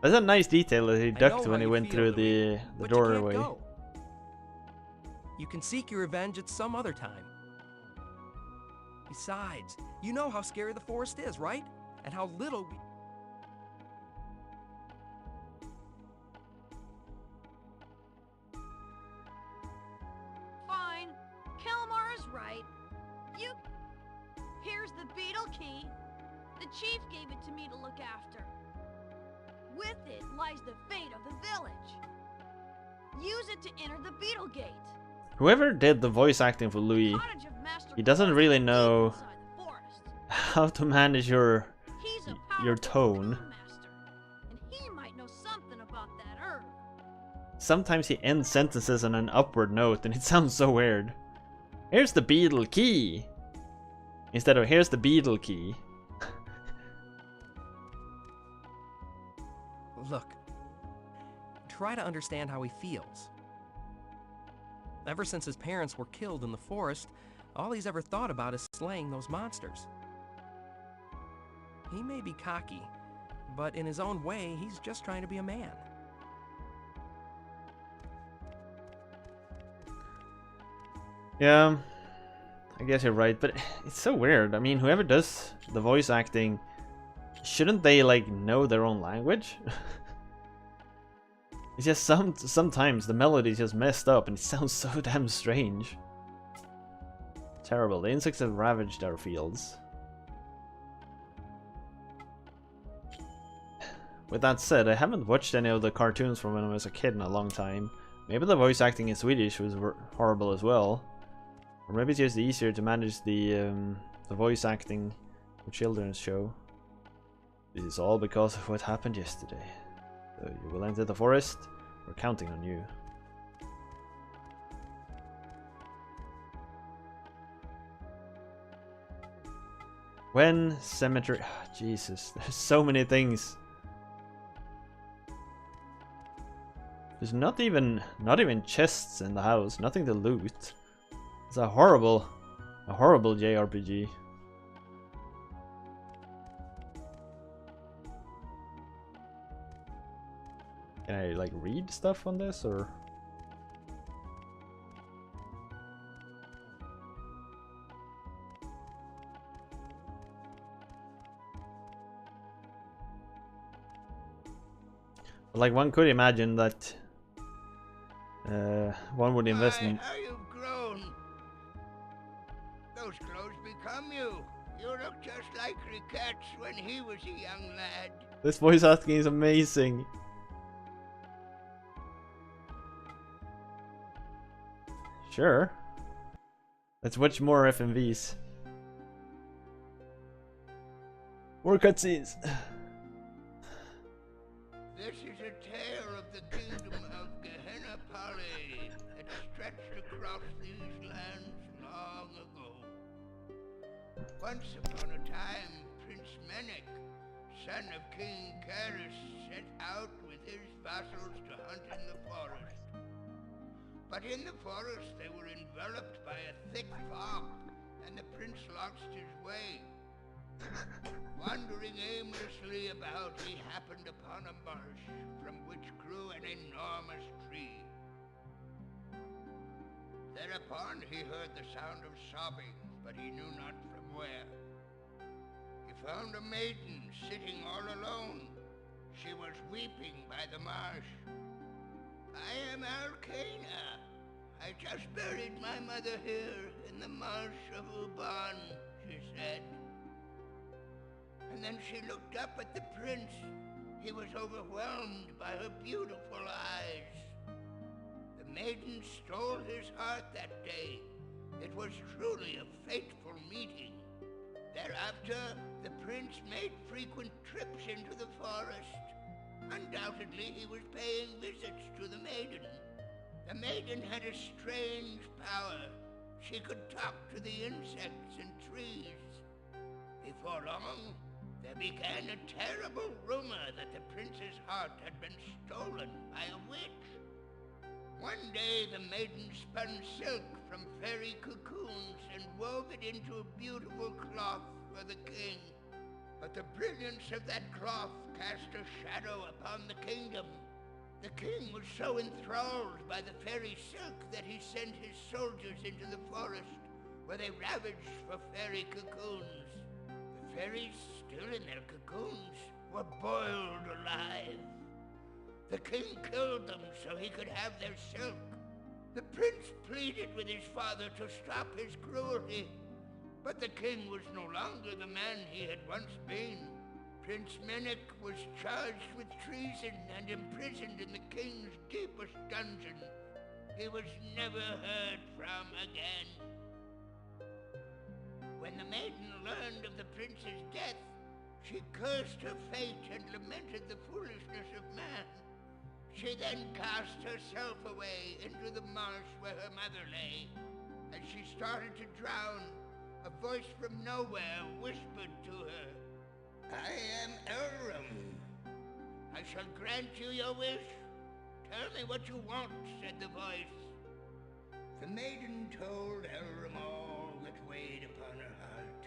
That's a nice detail that he ducked when he went through the doorway. You can't go. You can seek your revenge at some other time. Besides, you know how scary the forest is, right? And how little we... Fine. Kelmar is right. You... Here's the beetle key. The chief gave it to me to look after. With it lies the fate of the village. Use it to enter the beetle gate. Whoever did the voice acting for Louis, he doesn't really know how to manage your tone. And he might know something about that herb. Sometimes he ends sentences on an upward note and it sounds so weird. Here's the beetle key. Instead of here's the beetle key. Look. Try to understand how he feels. Ever since his parents were killed in the forest, all he's ever thought about is slaying those monsters. He may be cocky, but in his own way, he's just trying to be a man. Yeah, I guess you're right, but it's so weird. I mean, whoever does the voice acting, shouldn't they, like, know their own language? It's just sometimes the melody is just messed up and it sounds so damn strange. Terrible. The insects have ravaged our fields. With that said, I haven't watched any of the cartoons from when I was a kid in a long time. Maybe the voice acting in Swedish was horrible as well. Or maybe it's just easier to manage the voice acting for children's show. This is all because of what happened yesterday. So you will enter the forest. We're counting on you. When cemetery... Oh, Jesus, there's so many things. There's not even chests in the house, nothing to loot. It's a horrible JRPG. Can I like read stuff on this or? Like one could imagine that one would invest in. How you've grown. Those clothes become you. You look just like Riquette's when he was a young lad. This voice acting is amazing. Sure. Let's watch more FMVs. More cutscenes. This is a tale of the kingdom of Gehenna Pali that stretched across these lands long ago. Once upon a time, Prince Menek, son of King Karis, set out with his vassals to hunt in the forest. But in the forest they were enveloped by a thick fog, and the prince lost his way. Wandering aimlessly about, he happened upon a marsh from which grew an enormous tree. Thereupon he heard the sound of sobbing, but he knew not from where. He found a maiden sitting all alone. She was weeping by the marsh. I am Arcana. I just buried my mother here in the marsh of Uban, she said. And then she looked up at the prince. He was overwhelmed by her beautiful eyes. The maiden stole his heart that day. It was truly a fateful meeting. Thereafter, the prince made frequent trips into the forest. Undoubtedly, he was paying visits to the maiden. The maiden had a strange power. She could talk to the insects and trees. Before long, there began a terrible rumor that the prince's heart had been stolen by a witch. One day, the maiden spun silk from fairy cocoons and wove it into a beautiful cloth for the king. But the brilliance of that cloth cast a shadow upon the kingdom. The king was so enthralled by the fairy silk that he sent his soldiers into the forest, where they ravaged for fairy cocoons. The fairies, still in their cocoons, were boiled alive. The king killed them so he could have their silk. The prince pleaded with his father to stop his cruelty, but the king was no longer the man he had once been. Prince Menek was charged with treason and imprisoned in the king's deepest dungeon. He was never heard from again. When the maiden learned of the prince's death, she cursed her fate and lamented the foolishness of man. She then cast herself away into the marsh where her mother lay. As she started to drown, a voice from nowhere whispered to her, I am Elrum. I shall grant you your wish. Tell me what you want, said the voice. The maiden told Elrum all that weighed upon her heart.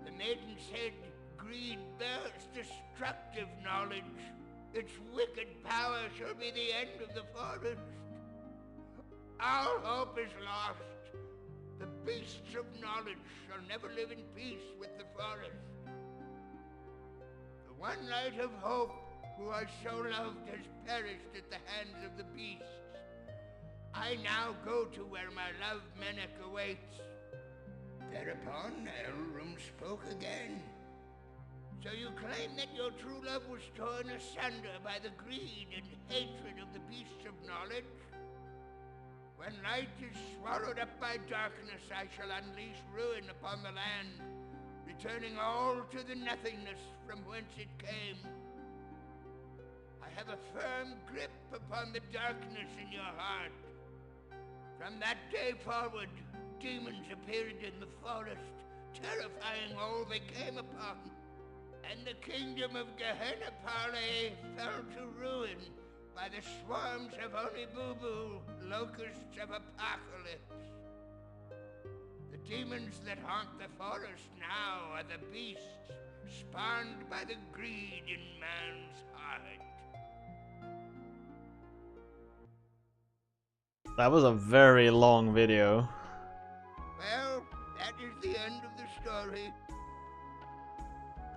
The maiden said, greed bears destructive knowledge. Its wicked power shall be the end of the forest. All hope is lost. The beasts of knowledge shall never live in peace with the forest. The one light of hope, who I so loved, has perished at the hands of the beasts. I now go to where my love Menek awaits. Thereupon Elrum spoke again. So you claim that your true love was torn asunder by the greed and hatred of the beasts of knowledge? When light is swallowed up by darkness, I shall unleash ruin upon the land, returning all to the nothingness from whence it came. I have a firm grip upon the darkness in your heart. From that day forward, demons appeared in the forest, terrifying all they came upon. And the kingdom of Gehenna Pali fell to ruin by the swarms of Oni-Boo-Boo, locusts of apocalypse. The demons that haunt the forest now are the beasts spawned by the greed in man's heart. That was a very long video. Well, that is the end of the story.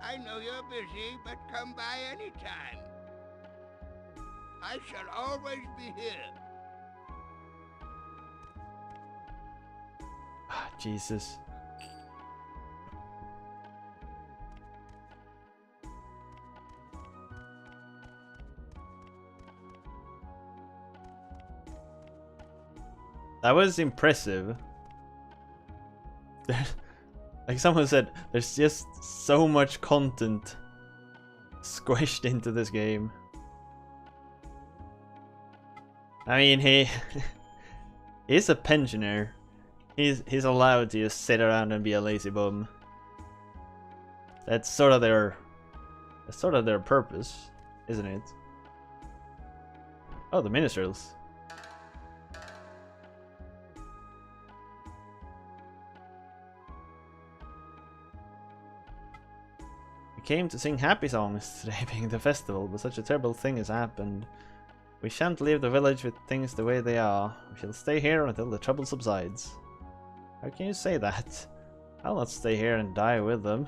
I know you're busy, but come by any time. I shall always be here. Ah, Jesus. That was impressive. Like someone said, there's just so much content squished into this game. I mean, he's a pensioner. He's allowed to just sit around and be a lazy bum. That's sort of their purpose, isn't it? Oh, the minstrels. We came to sing happy songs today being the festival, but such a terrible thing has happened. We shan't leave the village with things the way they are. We shall stay here until the trouble subsides. How can you say that? I'll not stay here and die with them.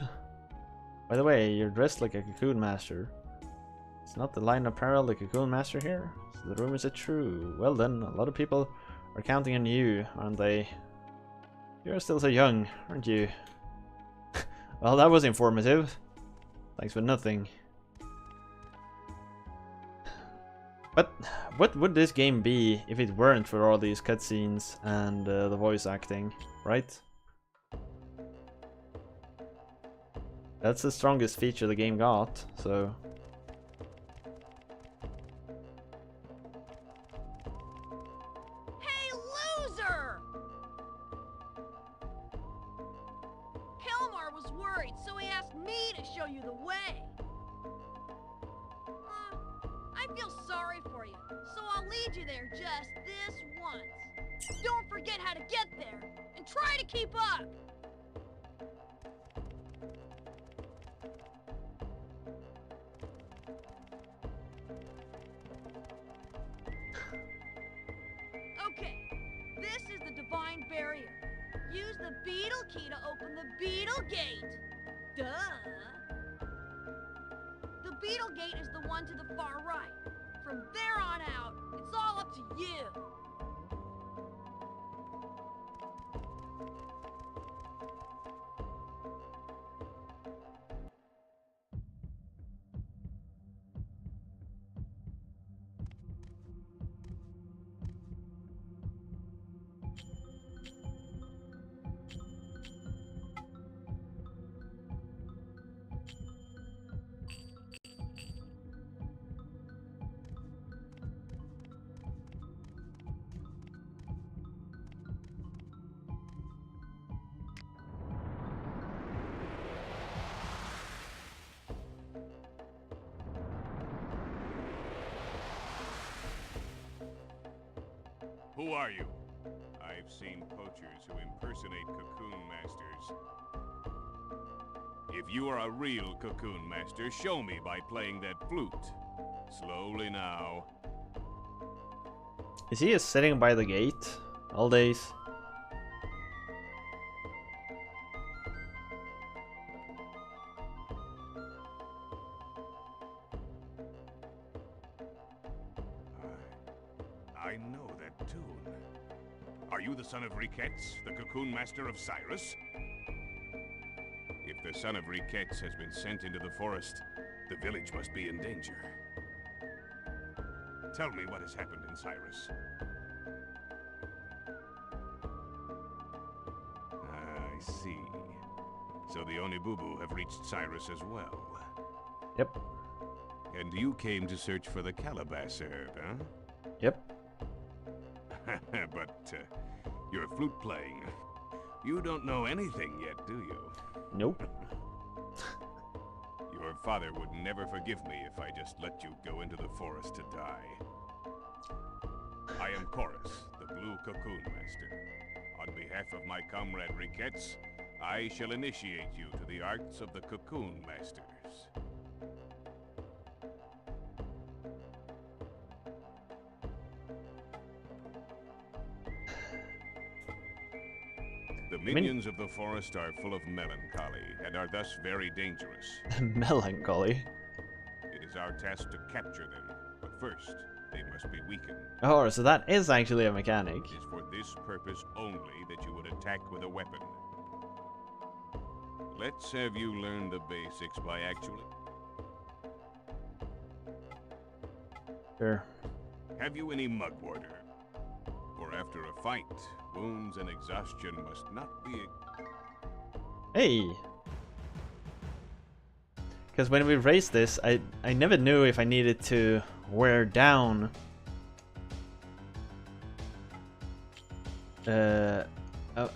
By the way, you're dressed like a Cocoon Master. It's not the line of apparel the Cocoon Master here? So the rumors are true. Well then, a lot of people are counting on you, aren't they? You're still so young, aren't you? Well, that was informative. Thanks for nothing. But what would this game be if it weren't for all these cutscenes and the voice acting, right? That's the strongest feature the game got, so... Hey, loser! Kelmar was worried, so he asked me to show you the way. I feel sorry for you, so I'll lead you there just this once. Don't forget how to get there, and try to keep up! Okay, this is the Divine Barrier. Use the Beetle Key to open the Beetle Gate. Duh! The Beetle Gate is the one to the far right. From there on out, it's all up to you. Who are you? I've seen poachers who impersonate Cocoon Masters. If you are a real Cocoon Master, show me by playing that flute. Slowly now. Is he just sitting by the gate all days? I know that tune. Are you the son of Riquettes, the Cocoon Master of Cyrus? If the son of Riquettes has been sent into the forest, the village must be in danger. Tell me what has happened in Cyrus. I see. So the Oni-Boo-Boo have reached Cyrus as well. Yep. And you came to search for the Calabash herb, huh? Yep. But you're flute playing. You don't know anything yet, do you? Nope. Your father would never forgive me if I just let you go into the forest to die. I am Chorus, the Blue Cocoon Master. On behalf of my comrade Ricketts, I shall initiate you to the arts of the Cocoon Masters. The minions of the forest are full of melancholy and are thus very dangerous. Melancholy? It is our task to capture them, but first, they must be weakened. Oh, so that is actually a mechanic. It is for this purpose only that you would attack with a weapon. Let's have you learn the basics by actually... Sure. Have you any mugwater? For after a fight, wounds and exhaustion must not be... Hey! Because when we raced this, I never knew if I needed to wear down a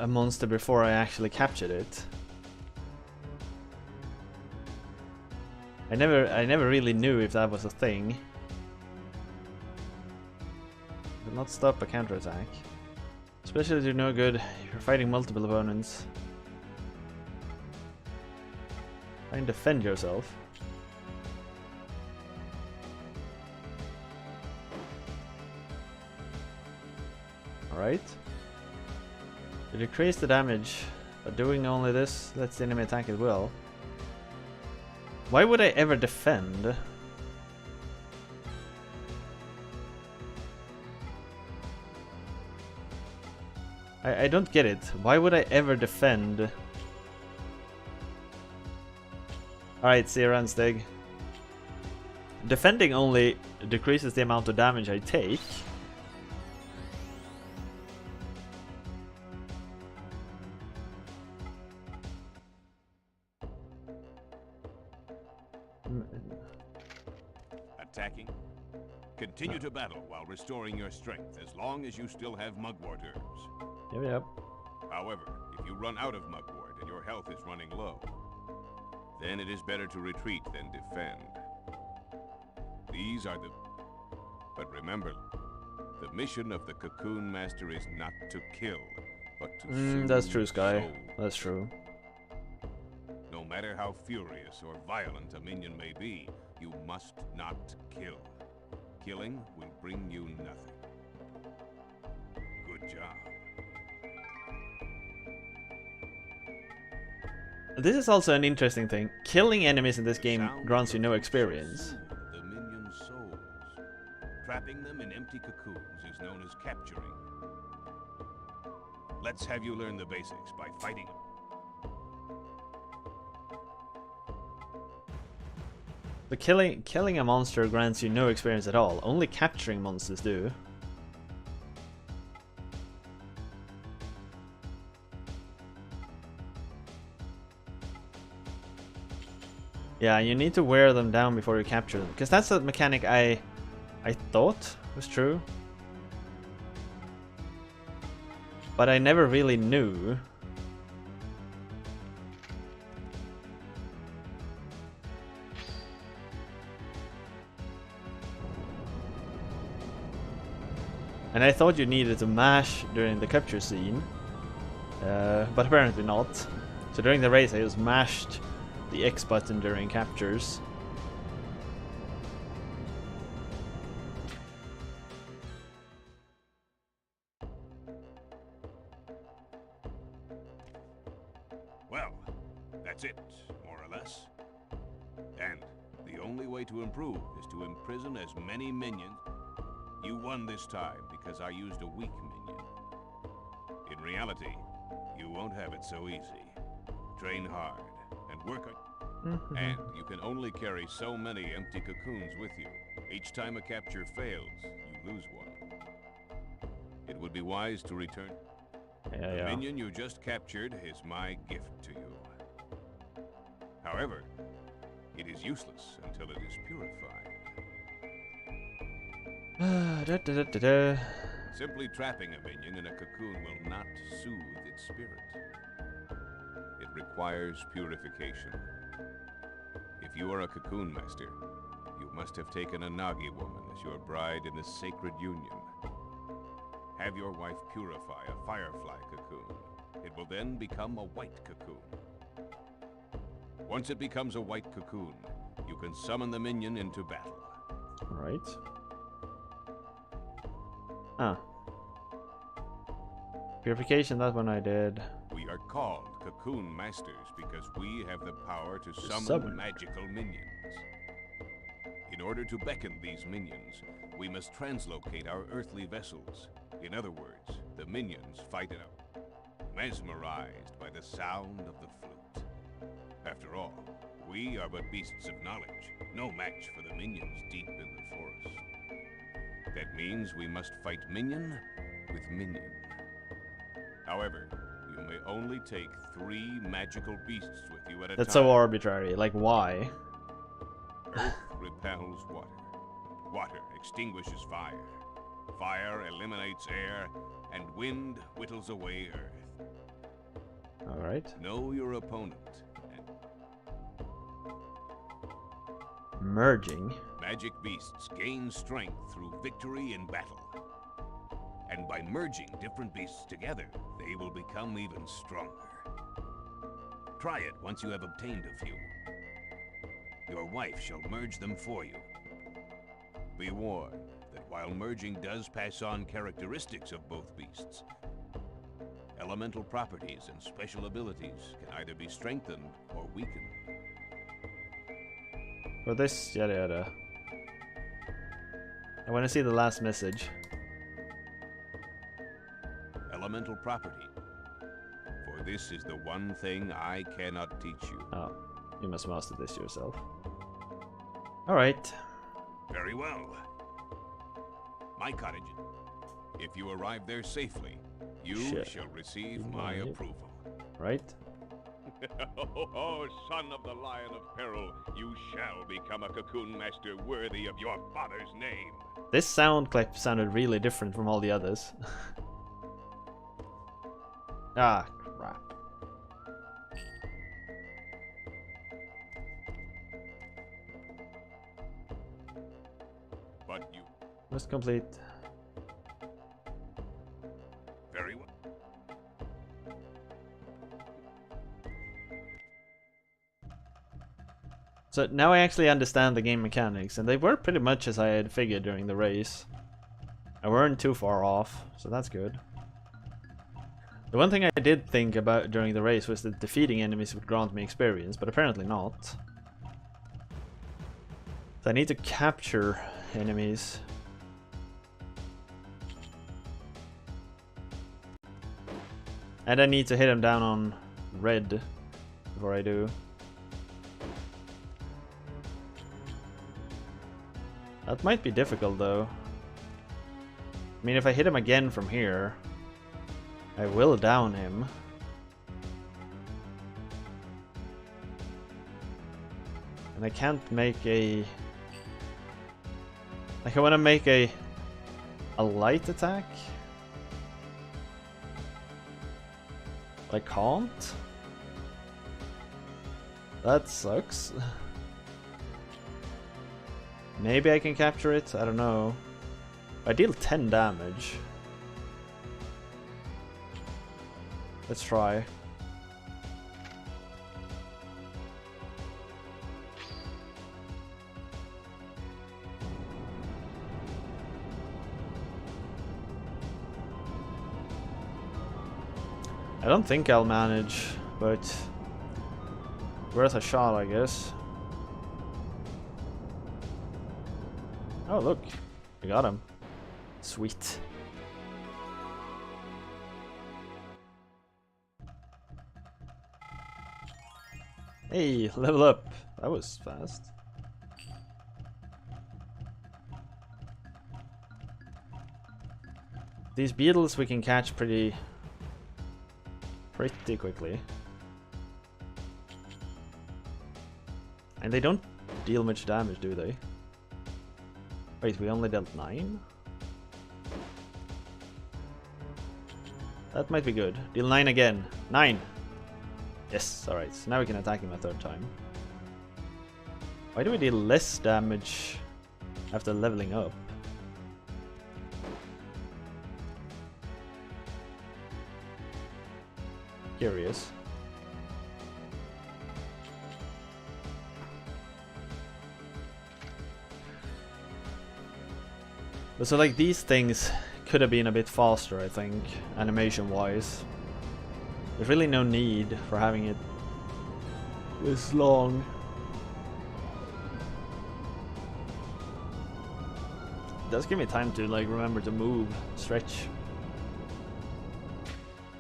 monster before I actually captured it. I never really knew if that was a thing. Will not stop a counterattack. Especially do no good if you're fighting multiple opponents. Try and defend yourself. Alright. To decrease the damage, but doing only this lets the enemy attack as well. Why would I ever defend? I don't get it. Why would I ever defend? Alright, see you around, Stig. Defending only decreases the amount of damage I take. Attacking? Continue to battle while restoring your strength, as long as you still have mugwort herbs. Yep. However, if you run out of mugwort and your health is running low, then it is better to retreat than defend. These are the... But remember, the mission of the Cocoon Master is not to kill, but to soothe that's true, Sky. souls. That's true. No matter how furious or violent a minion may be, you must not kill. Killing will bring you nothing. Good job. This is also an interesting thing. Killing enemies in this game Sound grants you no of experience. the minion souls. Trapping them in empty cocoons is known as capturing. Let's have you learn the basics by fighting them. The killing a monster grants you no experience at all. Only capturing monsters do. Yeah, you need to wear them down before you capture them, because that's a mechanic I thought was true, but I never really knew. And I thought you needed to mash during the capture scene, but apparently not. So during the race I just mashed the X button during captures. Well, that's it, more or less. And the only way to improve is to imprison as many minions. You won this time because I used a weak minion. In reality, you won't have it so easy. Train hard and work on... And you can only carry so many empty cocoons with you. Each time a capture fails, you lose one. It would be wise to return. The minion you just captured is my gift to you. However, it is useless until it is purified. Simply trapping a minion in a cocoon will not soothe its spirit. It requires purification. If you are a Cocoon Master, You must have taken a Nagi woman as your bride in the sacred union. Have your wife purify a firefly cocoon. It will then become a white cocoon. Once it becomes a white cocoon, you can summon the minion into battle. Right. Ah. Purification, that one I did. We are called Cocoon Masters because we have the power to summon summon. magical minions. In order to beckon these minions, we must translocate our earthly vessels. In other words, the minions fight it out, mesmerized by the sound of the flute. After all, we are but beasts of knowledge, no match for the minions deep in the forest. That means we must fight minion with minion. However, you may only take 3 magical beasts with you at a time. That's so arbitrary. Like, why? Earth repels water. Water extinguishes fire. Fire eliminates air, and wind whittles away earth. Alright. Know your opponent. Merging. Magic beasts gain strength through victory in battle. And by merging different beasts together, they will become even stronger. Try it once you have obtained a few. Your wife shall merge them for you. Be warned that while merging does pass on characteristics of both beasts, elemental properties and special abilities can either be strengthened or weakened. For this, yada yada. I want to see the last message. Elemental property. For this is the one thing I cannot teach you. Oh, you must master this yourself. Alright. Very well. My cottage. If you arrive there safely, you shall receive my approval. Right? Oh, son of the Lion of Peril, you shall become a Cocoon Master worthy of your father's name. This sound clip sounded really different from all the others. Ah, crap. But you... Must complete. Very well. So now I actually understand the game mechanics, and they were pretty much as I had figured during the race. I weren't too far off, so that's good. The one thing I did think about during the race was that defeating enemies would grant me experience, but apparently not. So I need to capture enemies. And I need to hit them down on red before I do. That might be difficult though. I mean, if I hit him again from here, I will down him. And I can't make a... Like, I want to make a light attack? I can't? That sucks. Maybe I can capture it? I don't know. I deal 10 damage. Let's try. I don't think I'll manage, but worth a shot, I guess. Oh, look. I got him. Sweet. Hey, level up. That was fast. These beetles we can catch pretty quickly. And they don't deal much damage, do they? Wait, we only dealt 9? That might be good. Deal 9 again. 9! Yes, alright. So now we can attack him a third time. Why do we deal less damage after leveling up. Curious. But so like these things could have been a bit faster, I think, animation wise. There's really no need for having it this long. It does give me time to like remember to move, stretch.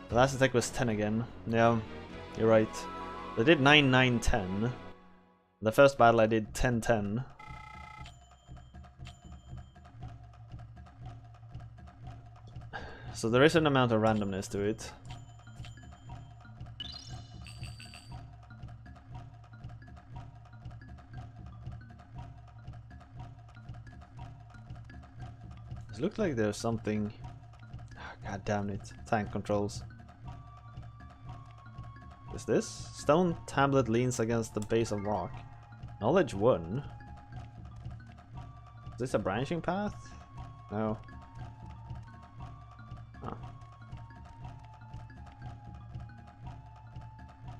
The last attack was 10 again. Yeah, you're right. I did 9, 9, 10. The first battle I did 10, 10. So there is an amount of randomness to it. It looks like there's something. God damn it. Tank controls. Is this? Stone tablet leans against the base of rock. Knowledge 1. Is this a branching path? No. Oh.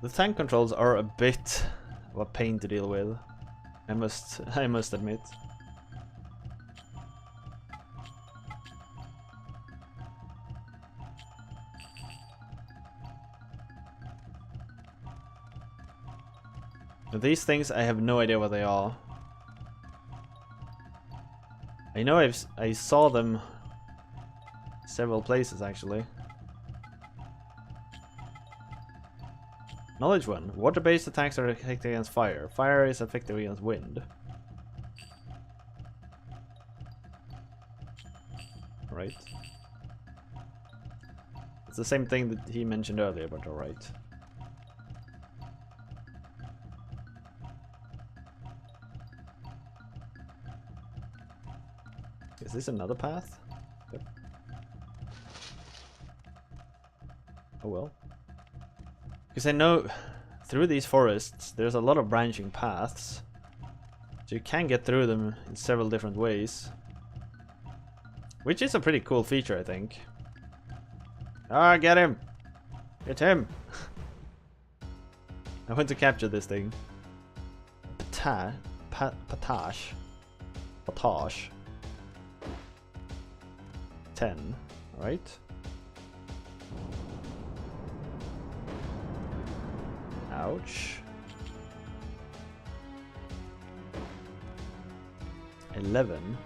The tank controls are a bit of a pain to deal with. I must admit. These things, I have no idea what they are. I know I saw them several places actually. Knowledge 1. Water-based attacks are effective against fire. Fire is effective against wind. Right. It's the same thing that he mentioned earlier, but alright. Is this another path? Yep. Oh well. Because I know through these forests there's a lot of branching paths. So you can get through them in several different ways. Which is a pretty cool feature, I think. Ah, get him! Get him! I want to capture this thing. Patash. 10, right? Ouch. 11.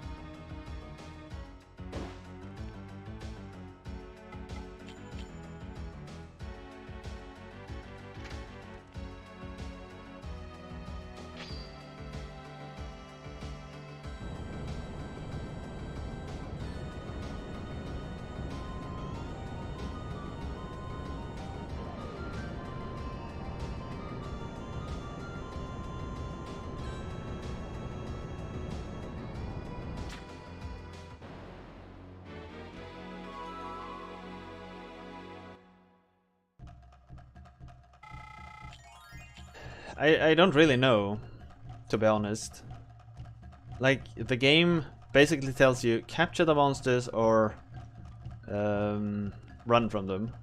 I don't really know, to be honest. Like, the game basically tells you capture the monsters or run from them.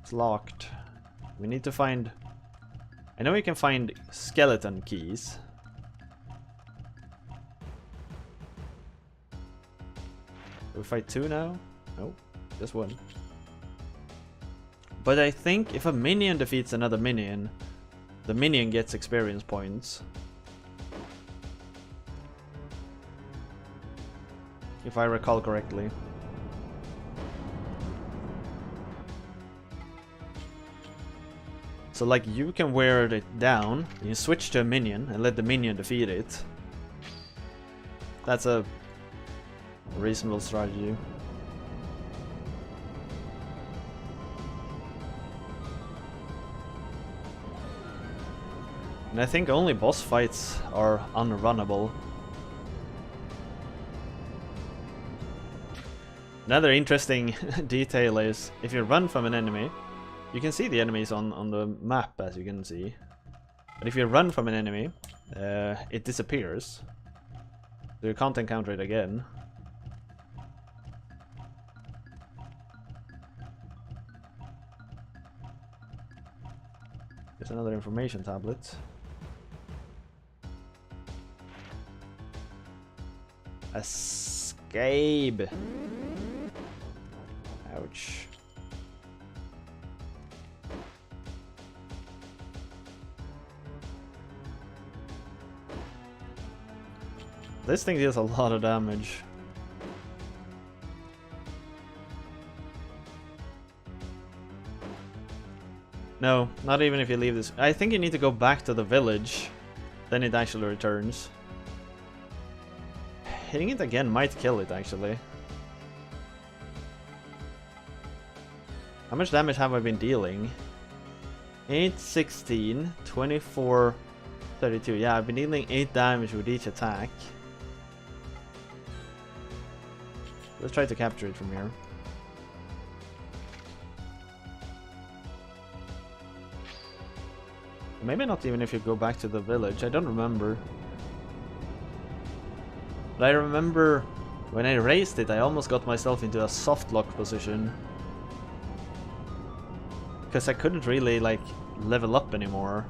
It's locked. We need to find... I know we can find skeleton keys. Do we fight 2 now? No, just 1. But I think if a minion defeats another minion, the minion gets experience points. If I recall correctly. So like you can wear it down, you switch to a minion and let the minion defeat it. That's a reasonable strategy. And I think only boss fights are unrunnable. Another interesting detail is if you run from an enemy, you can see the enemies on the map, as you can see. But if you run from an enemy, it disappears. So you can't encounter it again. There's another information tablet. Escape! Ouch. This thing deals a lot of damage. No, not even if you leave this. I think you need to go back to the village. Then it actually returns. Hitting it again might kill it, actually. How much damage have I been dealing? 8, 16, 24, 32. Yeah, I've been dealing 8 damage with each attack. Let's try to capture it from here. Maybe not even if you go back to the village. I don't remember. But I remember when I raised it, I almost got myself into a soft lock position. Because I couldn't really, like, level up anymore.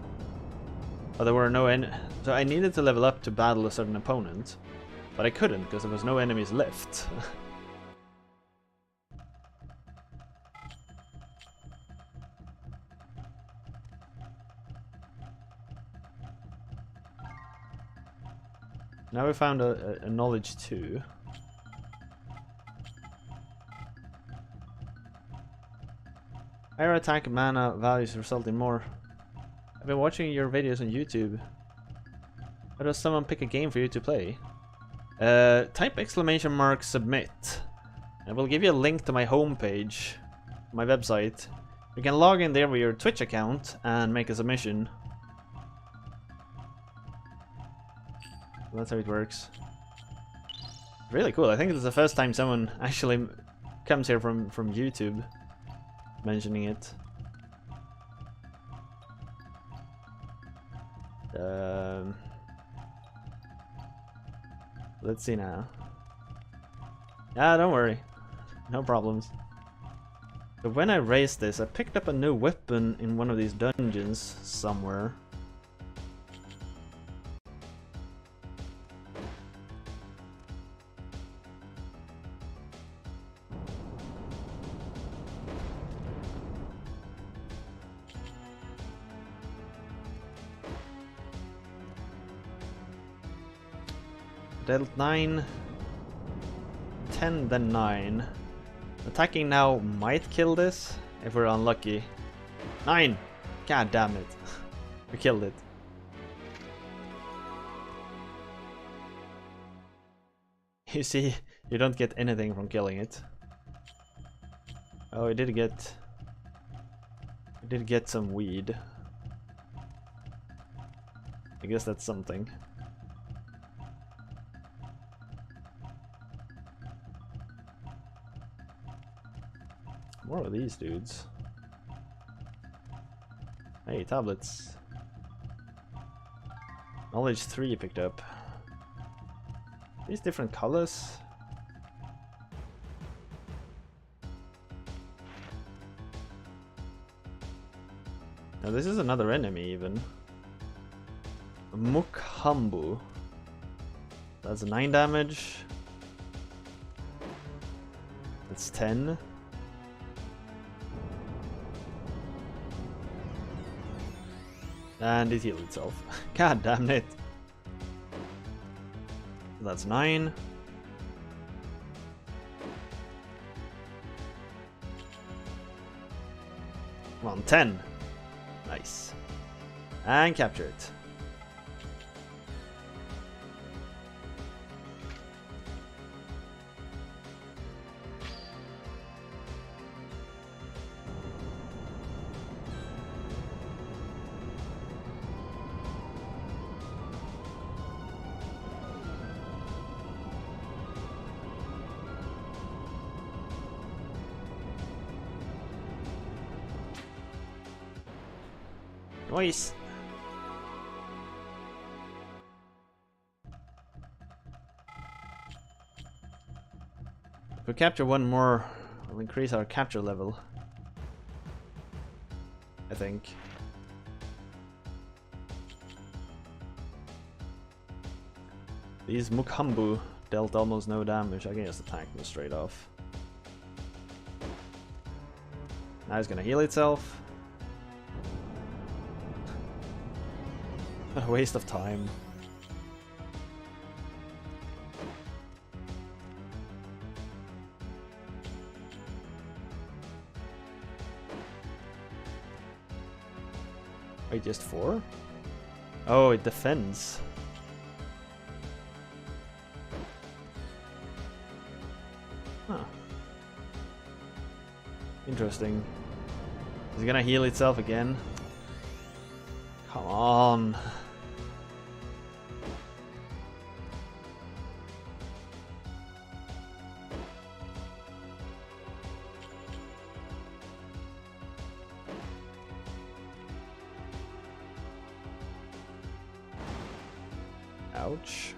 But there were no so I needed to level up to battle a certain opponent. But I couldn't, because there was no enemies left. Now we found a knowledge 2. Higher attack mana values result in more. I've been watching your videos on YouTube. How does someone pick a game for you to play? Type ! submit. I will give you a link to my homepage, my website. You can log in there with your Twitch account and make a submission. That's how it works. Really cool. I think it's the first time someone actually comes here from YouTube mentioning it. Let's see now. Yeah, don't worry. No problems. But when I raised this, I picked up a new weapon in one of these dungeons somewhere. Dealt 9, 10, then 9. Attacking now might kill this if we're unlucky. 9! God damn it. We killed it. You see, you don't get anything from killing it. Oh, I did get some weed. I guess that's something. More of these dudes. Hey, tablets. Knowledge 3 picked up. These different colors. Now this is another enemy even. Mukhambu. That's 9 damage. That's 10. And it healed itself. God damn it. That's 9. Come on, 10. Nice. And capture it. Nice. If we capture one more, we'll increase our capture level. I think. These Mukhambu dealt almost no damage. I can just attack them straight off. Now it's gonna heal itself. What a waste of time. Wait, just 4? Oh, it defends. Huh. Interesting. Is it gonna heal itself again? Come on. Ouch.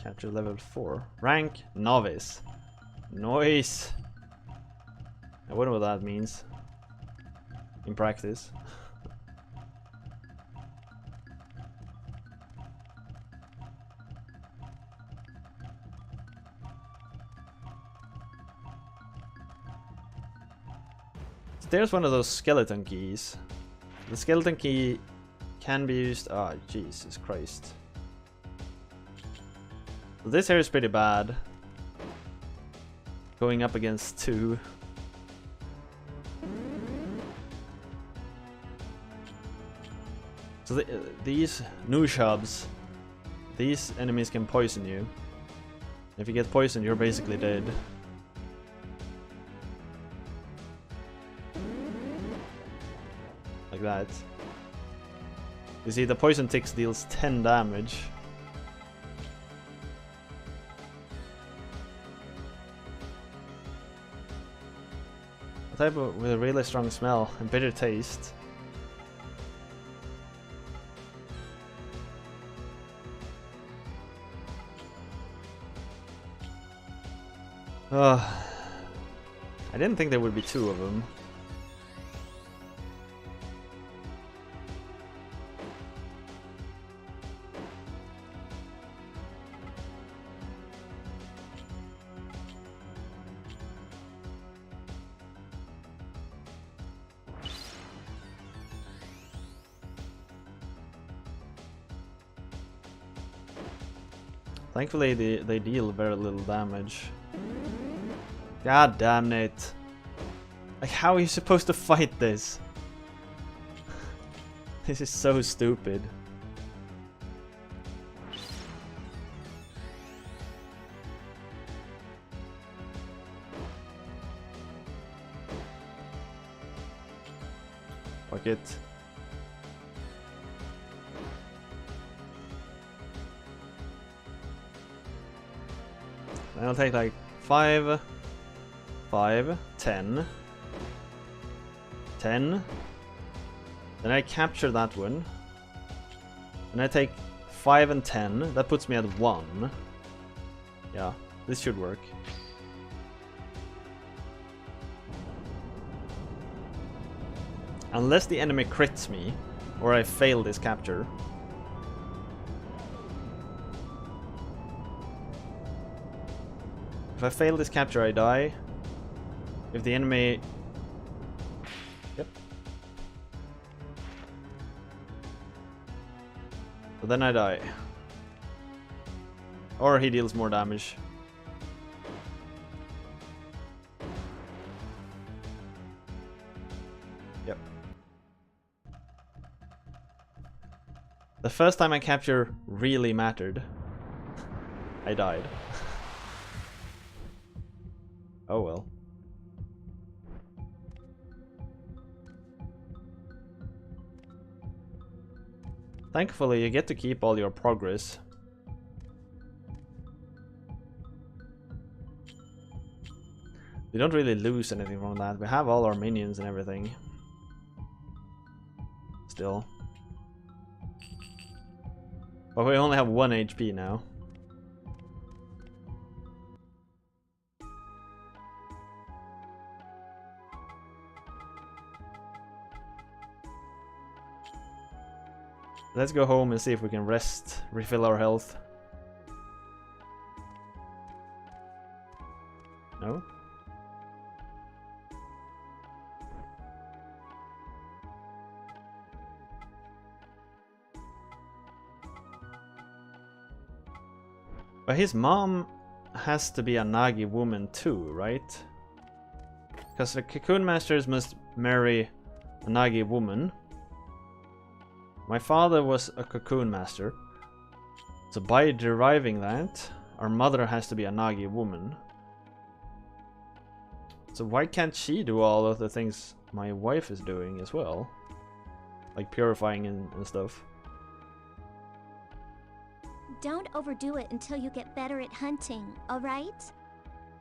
Capture level 4. Rank novice. Noise. I wonder what that means in practice. There's one of those skeleton keys. The skeleton key can be used. Oh, Jesus Christ. This here is pretty bad. Going up against 2. So these Nushabs, these enemies can poison you. If you get poisoned, you're basically dead. Like that. You see, the poison ticks deals 10 damage. A type of, with a really strong smell and bitter taste. I didn't think there would be 2 of them. Thankfully they deal very little damage. God damn it. Like, how are you supposed to fight this? This is so stupid. Fuck it. And I'll take like 5, 10, 10. Then I capture that one. And I take 5 and 10. That puts me at 1. Yeah, this should work. Unless the enemy crits me, or I fail this capture. If I fail this capture, I die. If the enemy... Yep. So then I die. Or he deals more damage. Yep. The first time I capture really mattered. I died. Oh well. Thankfully, you get to keep all your progress. We don't really lose anything from that. We have all our minions and everything. Still. But we only have 1 HP now. Let's go home and see if we can rest, refill our health. No? But his mom has to be a Nagi woman too, right? Because the Cocoon Masters must marry a Nagi woman. My father was a Cocoon Master. So by deriving that, our mother has to be a Nagi woman. So why can't she do all of the things my wife is doing as well? Like purifying and stuff. Don't overdo it until you get better at hunting, alright?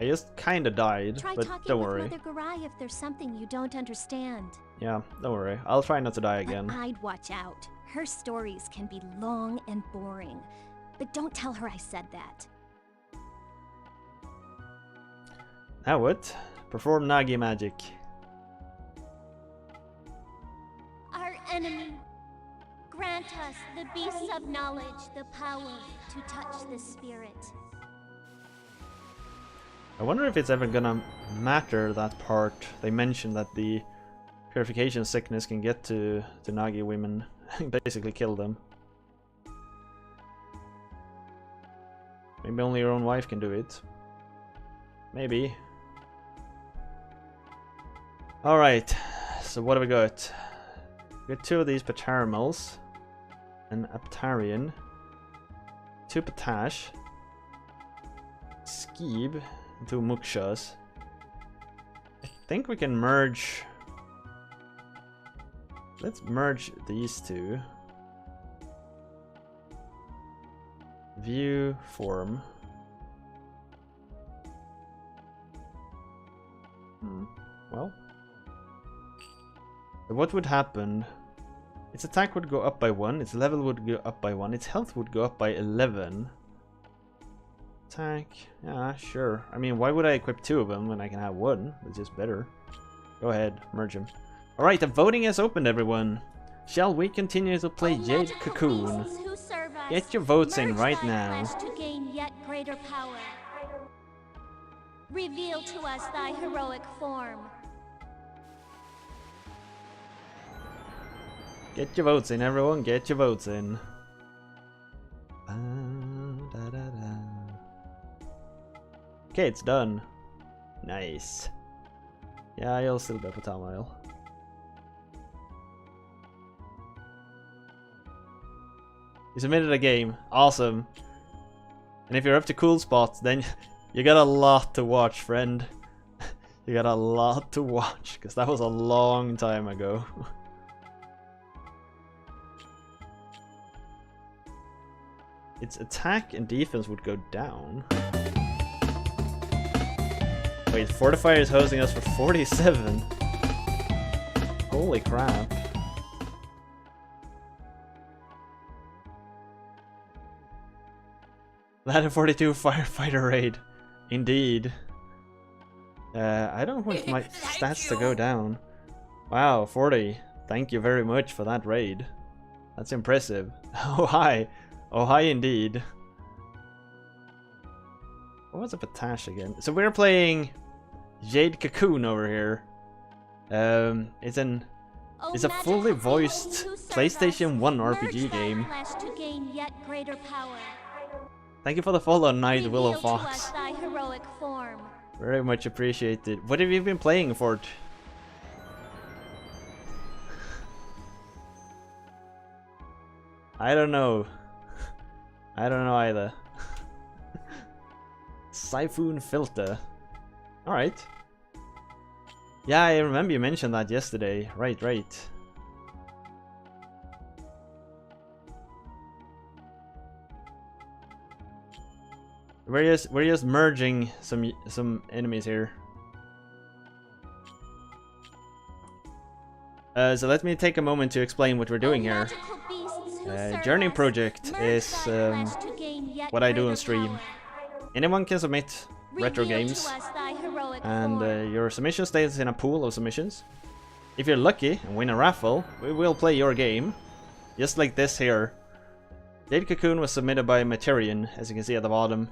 I just kinda died, Try but talking don't with worry. Mother Garai if there's something you don't understand. Yeah, don't worry. I'll try not to die again. But I'd watch out. Her stories can be long and boring. But don't tell her I said that. Now what? Perform Nagi magic. Our enemy. Grant us, the beasts of knowledge, the power to touch the spirit. I wonder if it's ever gonna matter, that part. They mentioned that the purification sickness can get to Nagi women and basically kill them. Maybe only your own wife can do it. Maybe. Alright, so what have we got? We got 2 of these Patarmals. An Aptarian. 2 Patash. Skeeb. And 2 Mukshas. I think we can merge. Let's merge these 2. View form. Well. What would happen? Its attack would go up by 1, its level would go up by 1, its health would go up by 11. Attack, yeah, sure. I mean, why would I equip 2 of them when I can have 1? It's just better. Go ahead, merge them. Alright, the voting is opened, everyone. Shall we continue to play Jade Cocoon? Get your votes in right now. To gain yet greater power. Reveal to us thy heroic form. Get your votes in, everyone. Get your votes in. Okay, it's done. Nice. Yeah, you'll still go for Tamile. You submitted a game. Awesome. And if you're up to cool spots, then you got a lot to watch, friend. You got a lot to watch, because that was a long time ago. Its attack and defense would go down. Wait, Fortifier is hosting us for 47. Holy crap. That 42 firefighter raid. Indeed. I don't want my stats to go down. Wow, 40. Thank you very much for that raid. That's impressive. Oh, hi. Oh, hi indeed. What was a Patash again? So we're playing Jade Cocoon over here. It's a fully voiced PlayStation 1 RPG game. Thank you for the follow, Night Willow Fox. Very much appreciated. What have you been playing, Fort? I don't know. I don't know either. Siphon filter. Alright. Yeah, I remember you mentioned that yesterday. Right, right. We're just merging some enemies here. So let me take a moment to explain what we're doing here. Journey Project is what I do on stream. Anyone can submit retro games, and your submission stays in a pool of submissions. If you're lucky and win a raffle, we will play your game, just like this here. Jade Cocoon was submitted by Materian, as you can see at the bottom.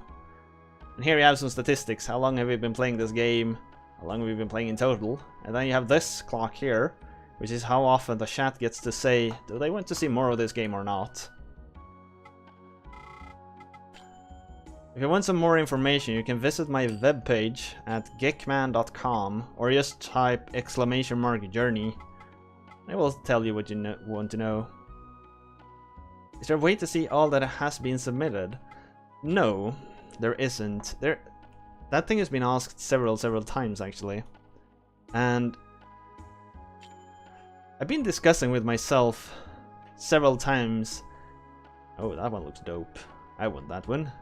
And here you have some statistics. How long have you been playing this game? How long have you been playing in total? And then you have this clock here, which is how often the chat gets to say, do they want to see more of this game or not? If you want some more information, you can visit my webpage at geekman.com or just type !journey. I will tell you what you want to know. Is there a way to see all that has been submitted? No, there isn't. That thing has been asked several times actually. And I've been discussing with myself several times. Oh, that one looks dope. I want that one.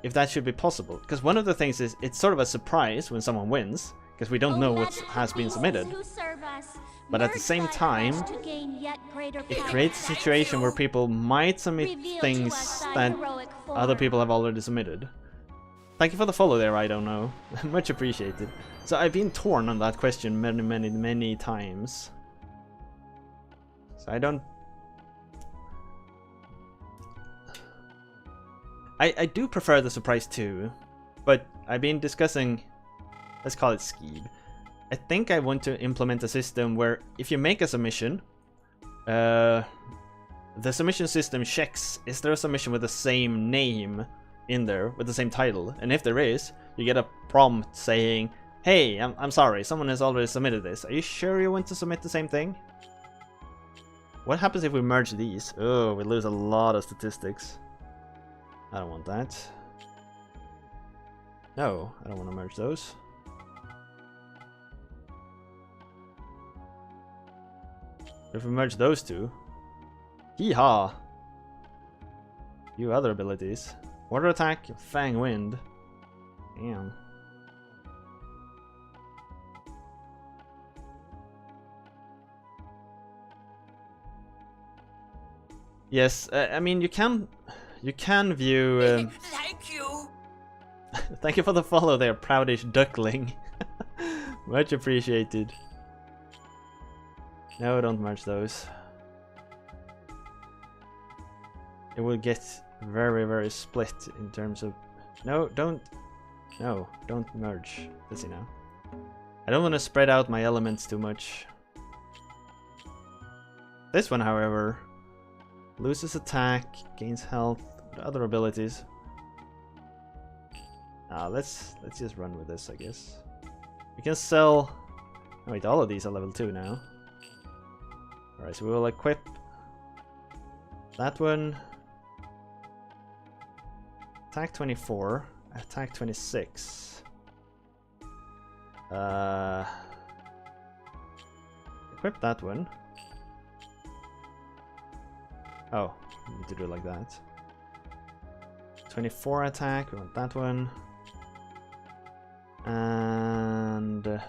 If that should be possible, because one of the things is it's sort of a surprise when someone wins, because we don't know what has been submitted. But at the same time, it creates a situation where people might submit things that other people have already submitted. Thank you for the follow there, I don't know. Much appreciated. So I've been torn on that question many times. So I don't... I do prefer the surprise too, but I've been discussing, let's call it Skeeb. I think I want to implement a system where if you make a submission, the submission system checks, is there a submission with the same name in there, with the same title? And if there is, you get a prompt saying, hey, I'm sorry, someone has already submitted this. Are you sure you want to submit the same thing? What happens if we merge these? Oh, we lose a lot of statistics. I don't want that. No, I don't want to merge those. If we merge those two. Yeehaw! Few other abilities. Water attack, Fang Wind. Damn. Yes, I mean you can view. Thank you. Thank you for the follow there, proudish duckling. Much appreciated. No, don't merge those. It will get very split in terms of. No, don't merge. Let's see now. I don't want to spread out my elements too much. This one, however, loses attack, gains health, other abilities. Let's just run with this, I guess. We can sell. Oh, wait, all of these are level 2 now. Alright, so we will equip that one. Attack 24, attack 26. Equip that one. Oh, we need to do it like that. 24 attack, we want that one. And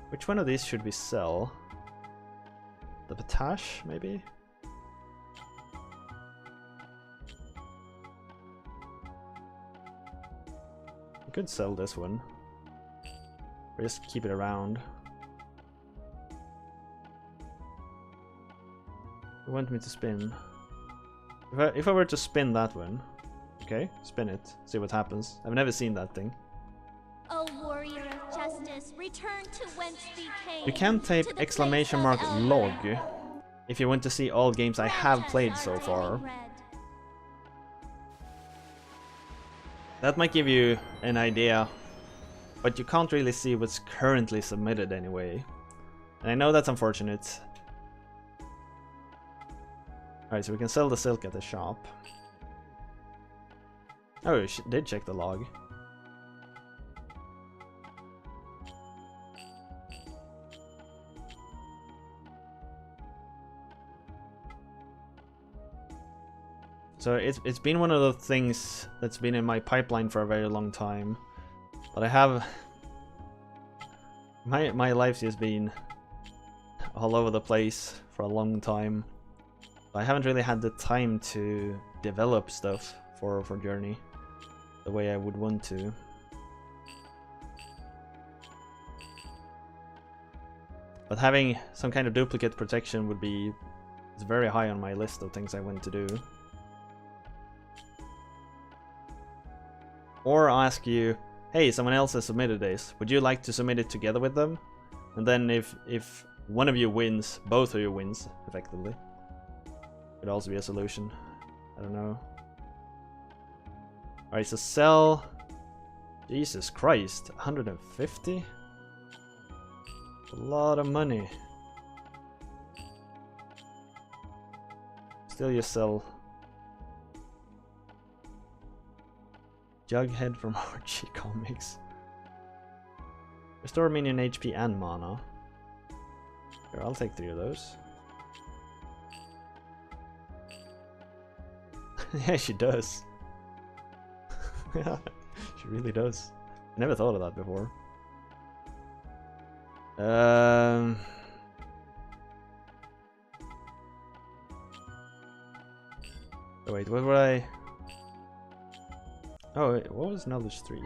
which one of these should we sell? The Patash, maybe? I could sell this one. Or just keep it around. You want me to spin? If I were to spin that one, okay, spin it, see what happens. I've never seen that thing. O warrior of justice, return to whence thee came. You can type !log if you want to see all games I have played so far. That might give you an idea, but you can't really see what's currently submitted anyway. And I know that's unfortunate. Alright, so we can sell the silk at the shop. Oh, she did check the log. So it's been one of the things that's been in my pipeline for a very long time. But I have... My life's just been all over the place for a long time. I haven't really had the time to develop stuff for Journey the way I would want to. But having some kind of duplicate protection would be... It's very high on my list of things I want to do. Or ask you, hey, someone else has submitted this. Would you like to submit it together with them? And then if one of you wins, both of you wins, effectively. Could also be a solution. I don't know. Alright, so sell... Jesus Christ, 150? A lot of money. Still you sell... Jughead from Archie Comics. Restore minion HP and mana. Here, I'll take 3 of those. Yeah, she does. Yeah, she really does. I never thought of that before. Oh, wait, what would I... Oh, wait, what was knowledge 3?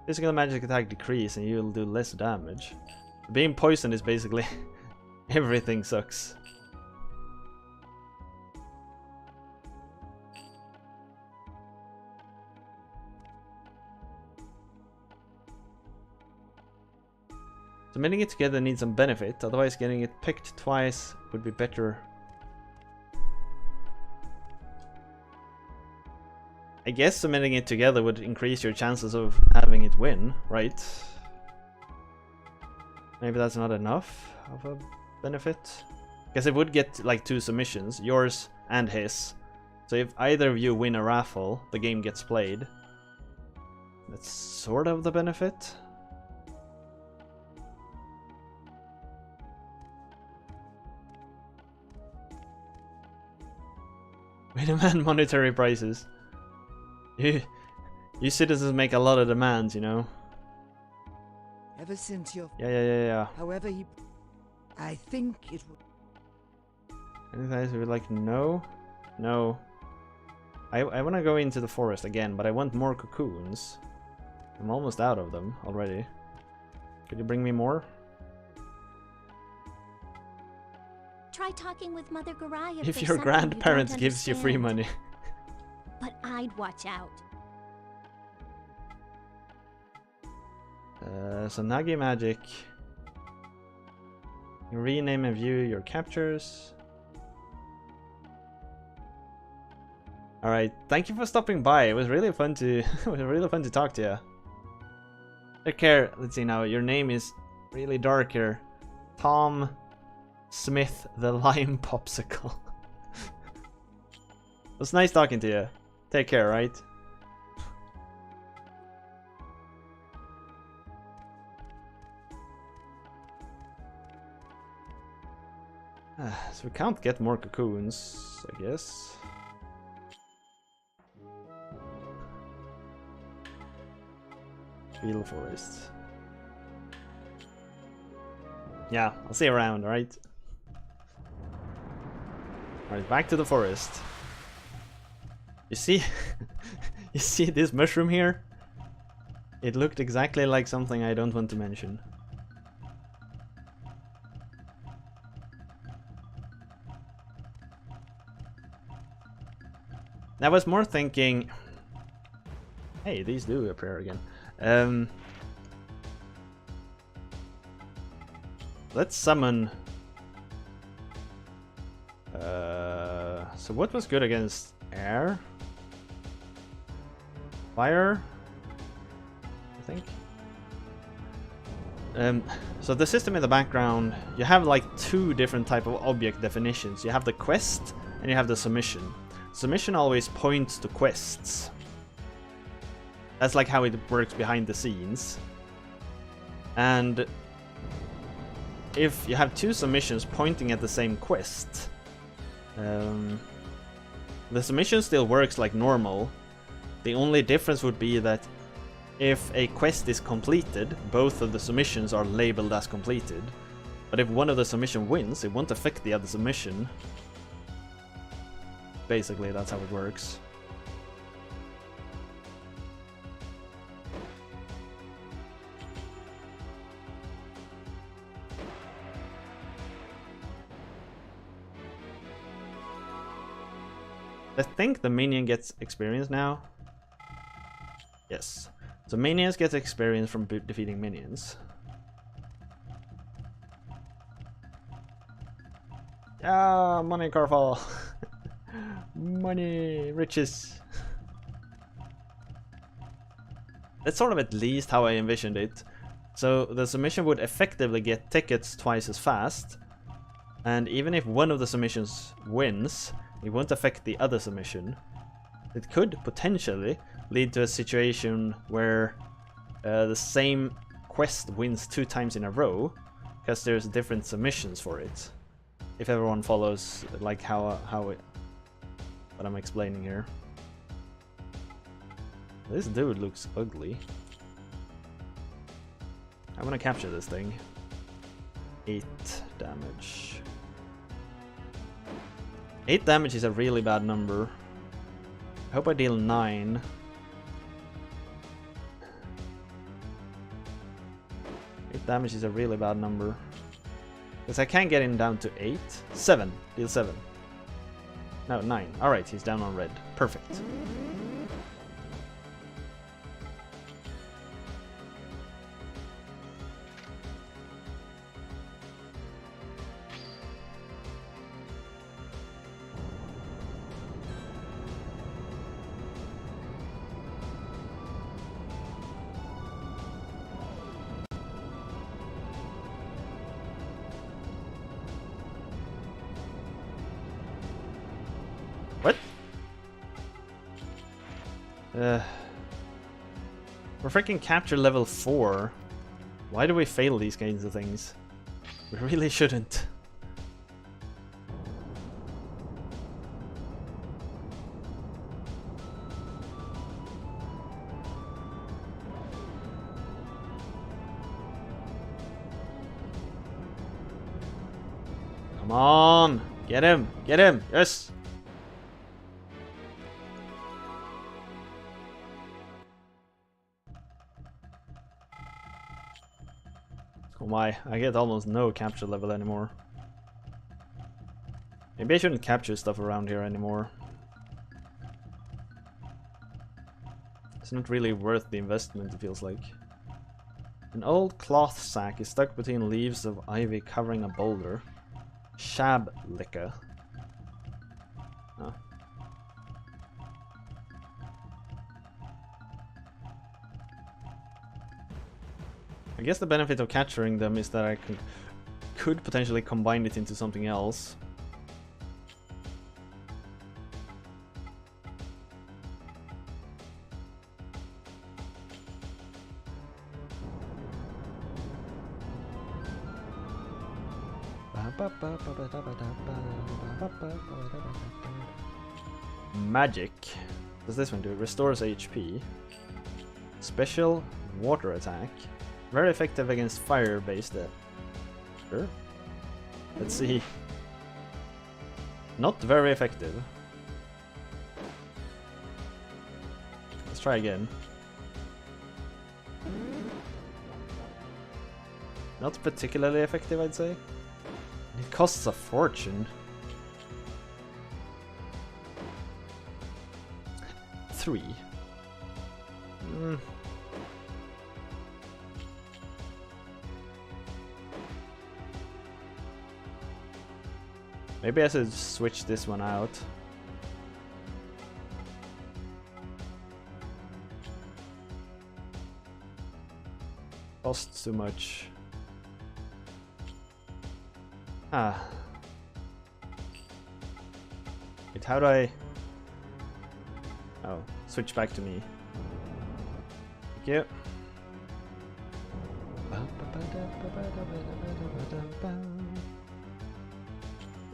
Physical magic attack decrease and you'll do less damage. Being poisoned is basically everything sucks. Submitting it together needs some benefit, otherwise getting it picked twice would be better. I guess submitting it together would increase your chances of having it win, right? Maybe that's not enough of a benefit. Because it would get like 2 submissions, yours and his. So if either of you win a raffle, the game gets played. That's sort of the benefit. We demand monetary prices. You citizens make a lot of demands, you know. Ever since your... Yeah. However, I think it would... Anything else you would like? No? No. I want to go into the forest again, but I want more cocoons. I'm almost out of them already. Could you bring me more? Try talking with Mother Garai If there's your something grandparents you don't gives you free understand. money. But I'd watch out. So Nagi magic. You rename and view your captures. Alright, thank you for stopping by. It was really fun to it was really fun to talk to you. Take care. Let's see now. Your name is really dark here. Tom Smith the Lime Popsicle. It was nice talking to you. Take care, right? So we can't get more cocoons, I guess. Field forest. Yeah, I'll see you around, alright? Alright, back to the forest. You see, you see this mushroom here? It looked exactly like something I don't want to mention. I was more thinking... Hey, these do appear again. Let's summon... So what was good against air? Fire? I think. So the system in the background, you have like two different type of object definitions. You have the quest and you have the submission. Submission always points to quests. That's like how it works behind the scenes. And if you have two submissions pointing at the same quest, the submission still works like normal. The only difference would be that if a quest is completed, both of the submissions are labeled as completed. But if one of the submission wins, it won't affect the other submission. Basically, that's how it works. I think the minion gets experience now. Yes. So minions get experience from defeating minions. Ah, money, Carfall. Money, riches. That's sort of at least how I envisioned it. So the submission would effectively get tickets twice as fast. And even if one of the submissions wins, it won't affect the other submission. It could potentially lead to a situation where the same quest wins 2 times in a row, because there's different submissions for it. If everyone follows like what I'm explaining here. This dude looks ugly. I'm gonna capture this thing. 8 damage. 8 damage is a really bad number. I hope I deal 9. Damage is a really bad number. Because I can't get him down to 8. 7. Deal 7. No, 9. Alright, he's down on red. Perfect. What? We're freaking capture level 4. Why do we fail these kinds of things? We really shouldn't. Come on! Get him! Get him! Yes! Oh my, I get almost no capture level anymore. Maybe I shouldn't capture stuff around here anymore. It's not really worth the investment, it feels like. An old cloth sack is stuck between leaves of ivy covering a boulder. Shab liquor. Oh. I guess the benefit of capturing them is that I could potentially combine it into something else. Magic. What does this one do? It restores HP. Special water attack. Very effective against fire-based. Sure. Let's see. Not very effective. Let's try again. Not particularly effective, I'd say. It costs a fortune. 3. Maybe I should switch this one out. Costs too much. Ah. Wait, how do I... Oh, switch back to me. Thank you.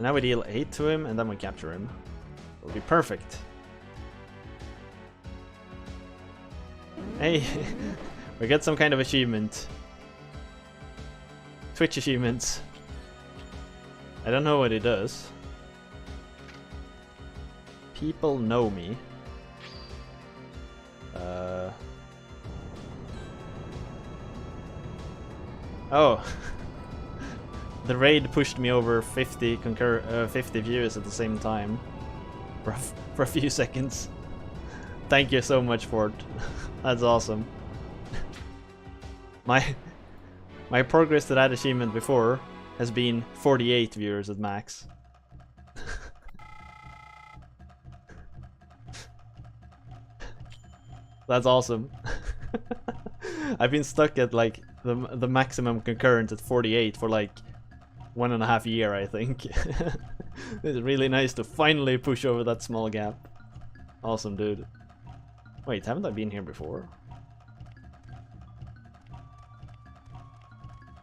Now we deal 8 to him and then we capture him. It'll be perfect. Hey, we get some kind of achievement. Twitch achievements. I don't know what it does. People know me. Oh. The raid pushed me over 50 50 views at the same time. For a few seconds. Thank you so much for it. That's awesome. My progress to that achievement before has been 48 viewers at max. That's awesome. I've been stuck at like the maximum concurrent at 48 for like 1.5 years, I think. It's really nice to finally push over that small gap. Awesome, dude. Wait, haven't I been here before?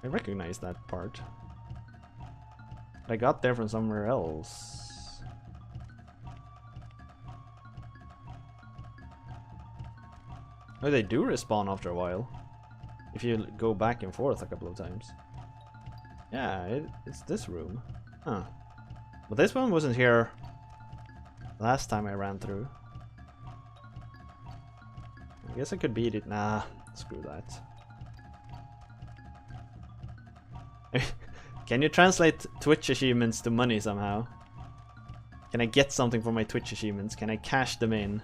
I recognize that part. I got there from somewhere else. Oh, they do respawn after a while. If you go back and forth a couple of times. Yeah, it's this room. Huh. But this one wasn't here last time I ran through. I guess I could beat it. Nah, screw that. Can you translate Twitch achievements to money somehow? Can I get something for my Twitch achievements? Can I cash them in?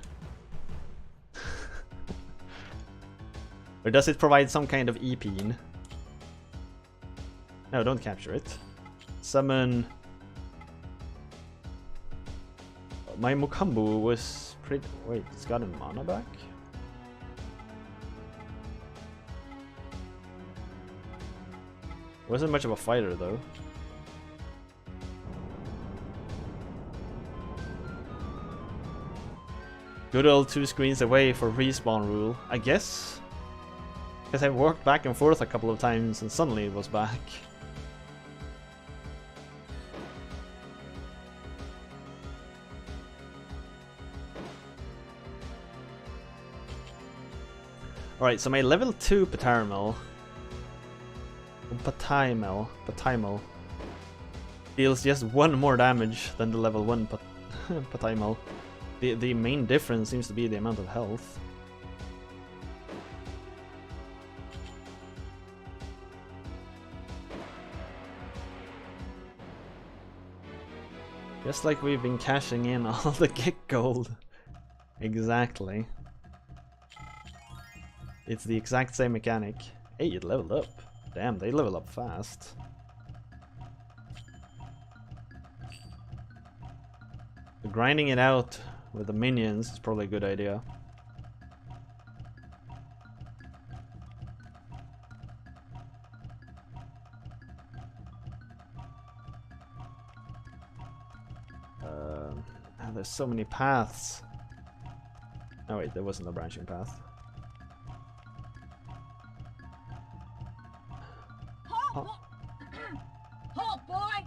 Or does it provide some kind of EP-in? No, don't capture it. Summon... My Mokambu was pretty... Wait, it's got a mana back? Wasn't much of a fighter though. Good old 2 screens away for respawn rule, I guess. Because I walked back and forth a couple of times and suddenly it was back. Alright, so my level 2 Pataimal deals just 1 more damage than the level 1 Pataimal. The main difference seems to be the amount of health. Just like we've been cashing in all the get gold. Exactly. It's the exact same mechanic. Hey, it leveled up. Damn, they level up fast. Grinding it out with the minions is probably a good idea. There's so many paths. Oh wait, there wasn't a branching path. Halt, halt, boy!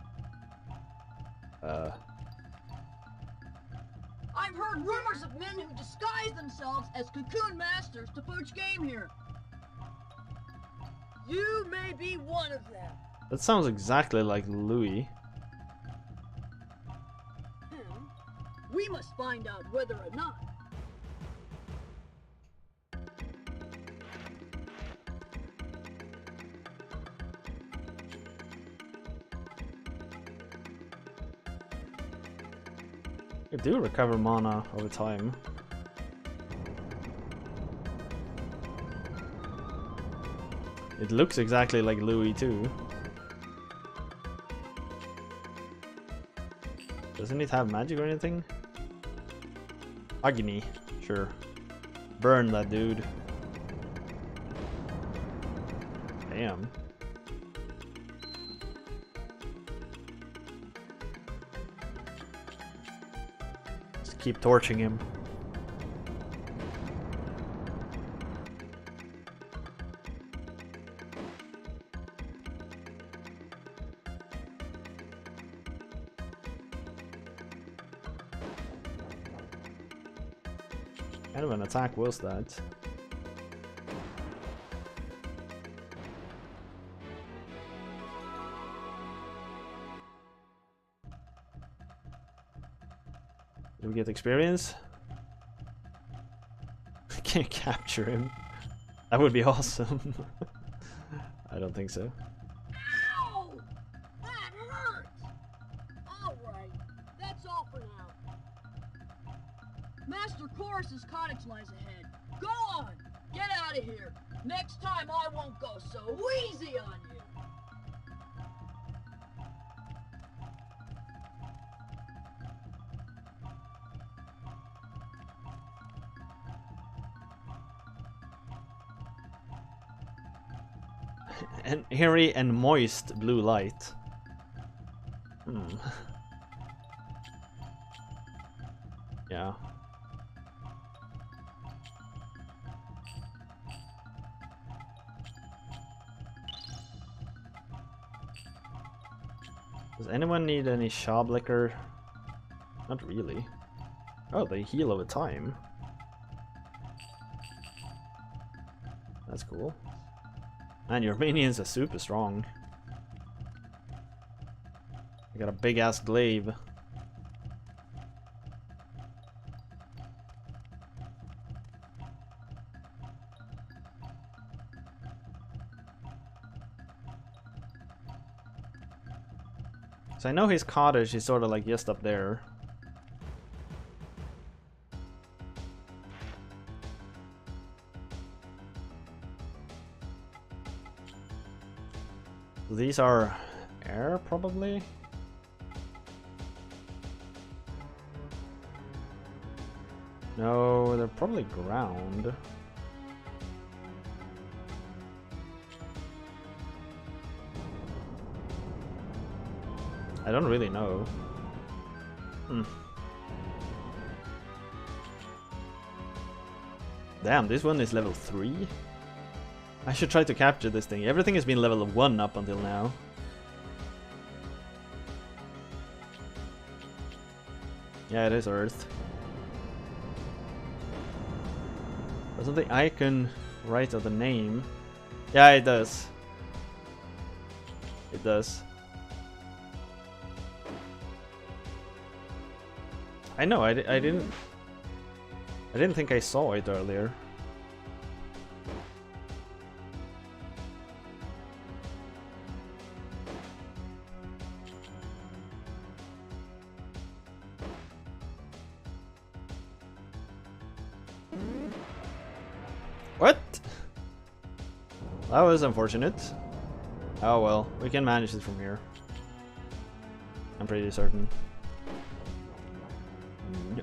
I've heard rumors of men who disguise themselves as Cocoon Masters to poach game here. You may be one of them. That sounds exactly like Louis. We must find out whether or not. You do recover mana over time. It looks exactly like Louis too. Doesn't it have magic or anything? Agni, sure. Burn that dude. Damn. Just keep torching him. Kind of an attack was that? Do we get experience? Can't capture him. That would be awesome. I don't think so. Ow! That hurts! Alright, that's all for now. Master Chorus's cottage lies ahead. Go on! Get out of here! Next time I won't go so easy on you! An airy and moist blue light. Yeah. Does anyone need any shop liquor? Not really. Oh, they heal over time. That's cool. Man, your minions are super strong. I got a big ass glaive. So I know his cottage is sort of like just up there. These are air, probably? No, they're probably ground. I don't really know. Damn, this one is level 3? I should try to capture this thing. Everything has been level 1 up until now. Yeah, it is Earth. Doesn't the icon write out the name? Yeah, it does. It does. I know, I didn't think I saw it earlier. What? That was unfortunate. Oh well, we can manage it from here. I'm pretty certain.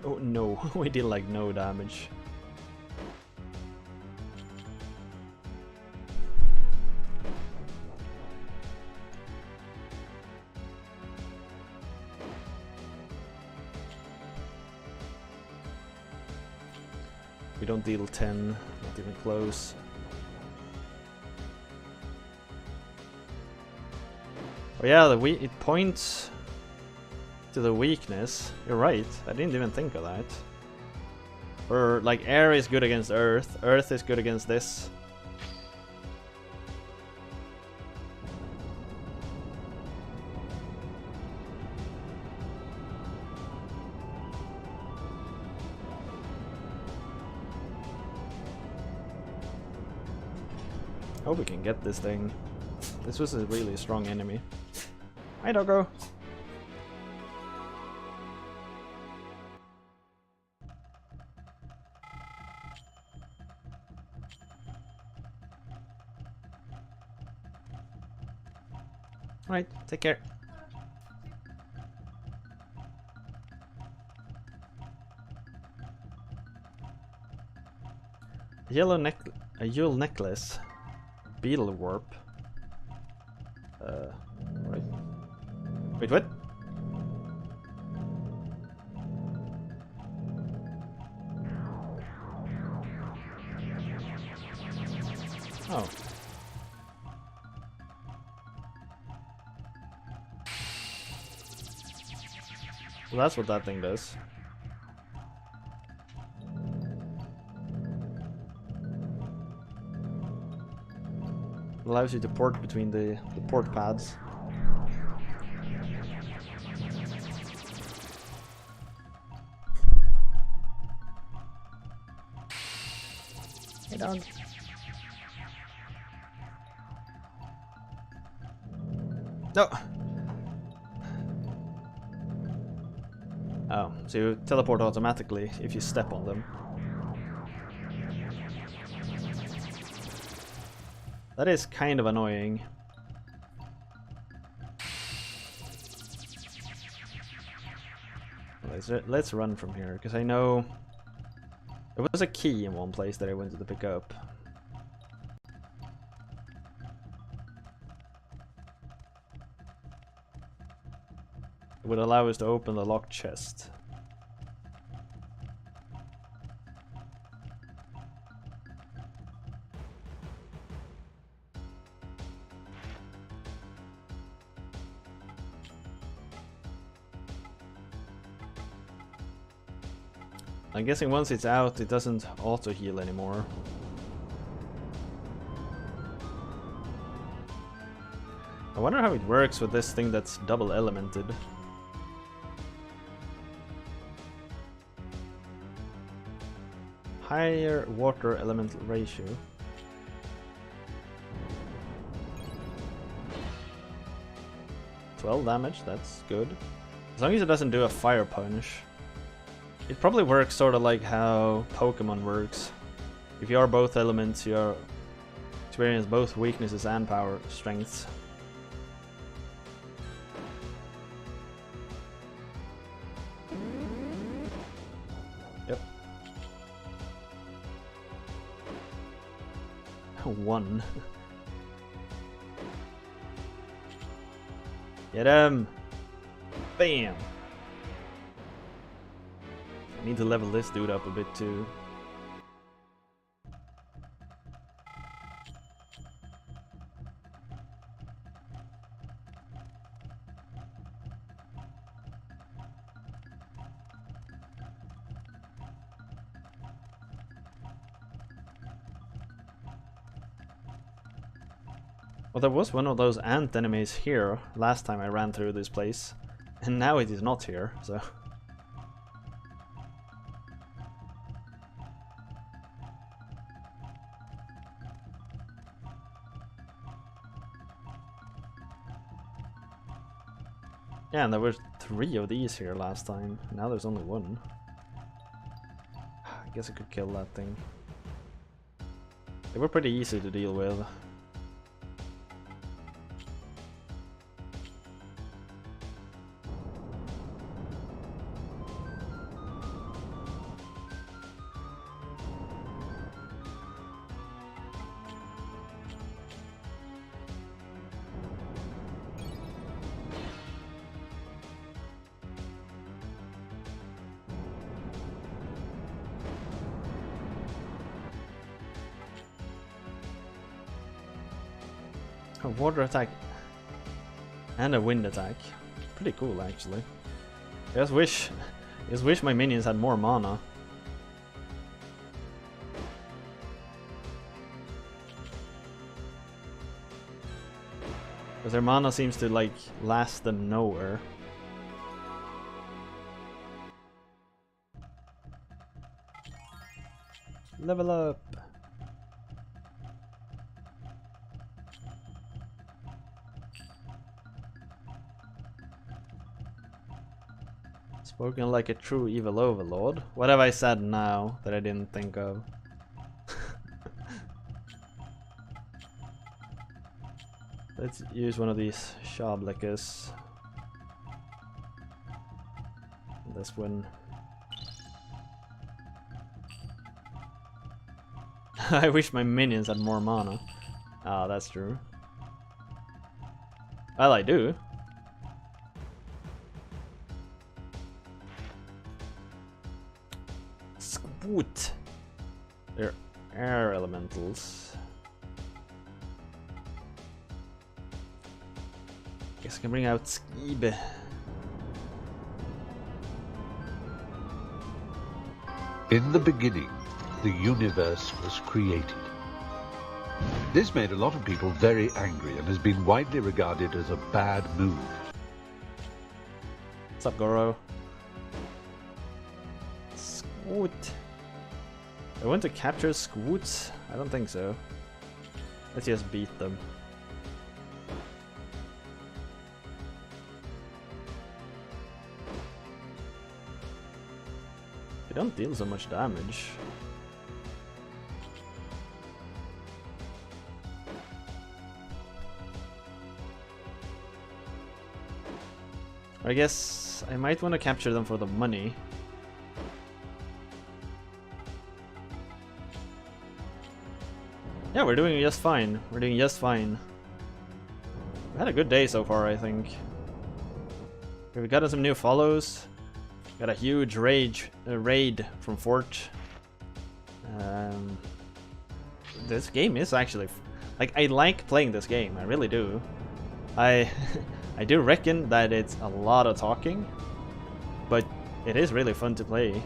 No, no, we did like no damage. We don't deal 10, not even close. Oh yeah, it points to the weakness. You're right, I didn't even think of that. Or like air is good against earth, earth is good against this. Hope we can get this thing. This was a really strong enemy. Hi, doggo. Alright, take care. A yellow necklace. Beetle warp. Right. Wait, what? Oh. Well, that's what that thing does. Allows you to port between the port pads. Hey dog. No! Oh, so you teleport automatically if you step on them. That is kind of annoying. Let's run from here, because I know there was a key in one place that I wanted to pick up. It would allow us to open the locked chest. I'm guessing once it's out, it doesn't auto-heal anymore. I wonder how it works with this thing that's double elemented. Higher water elemental ratio. $12 damage, that's good. As long as it doesn't do a fire punch. It probably works sort of like how Pokemon works. If you are both elements, you experience both weaknesses and power strengths. Yep. 1. Get him! Bam! I need to level this dude up a bit too. Well, there was one of those ant enemies here last time I ran through this place, and now it is not here, so... Yeah, and there were 3 of these here last time. Now there's only 1. I guess I could kill that thing. They were pretty easy to deal with. A water attack and a wind attack. Pretty cool, actually. I just wish my minions had more mana. Because their mana seems to like last them nowhere. Level up. Spoken like a true evil overlord. What have I said now that I didn't think of? Let's use one of these Shablikers. This one. I wish my minions had more mana. Ah, that's true. Well, I do. Squoot. They're air elementals. Guess I can bring out Skeeb. In the beginning, the universe was created. This made a lot of people very angry and has been widely regarded as a bad move. What's up, Goro? Scoot. I want to capture Scoots? I don't think so. Let's just beat them. They don't deal so much damage. I guess I might want to capture them for the money. Yeah, we're doing just fine. We're doing just fine. We had a good day so far, I think. Okay, we got some new follows. Got a huge raid from Fort. This game is actually like, I like playing this game. I really do. I do reckon that it's a lot of talking, but it is really fun to play.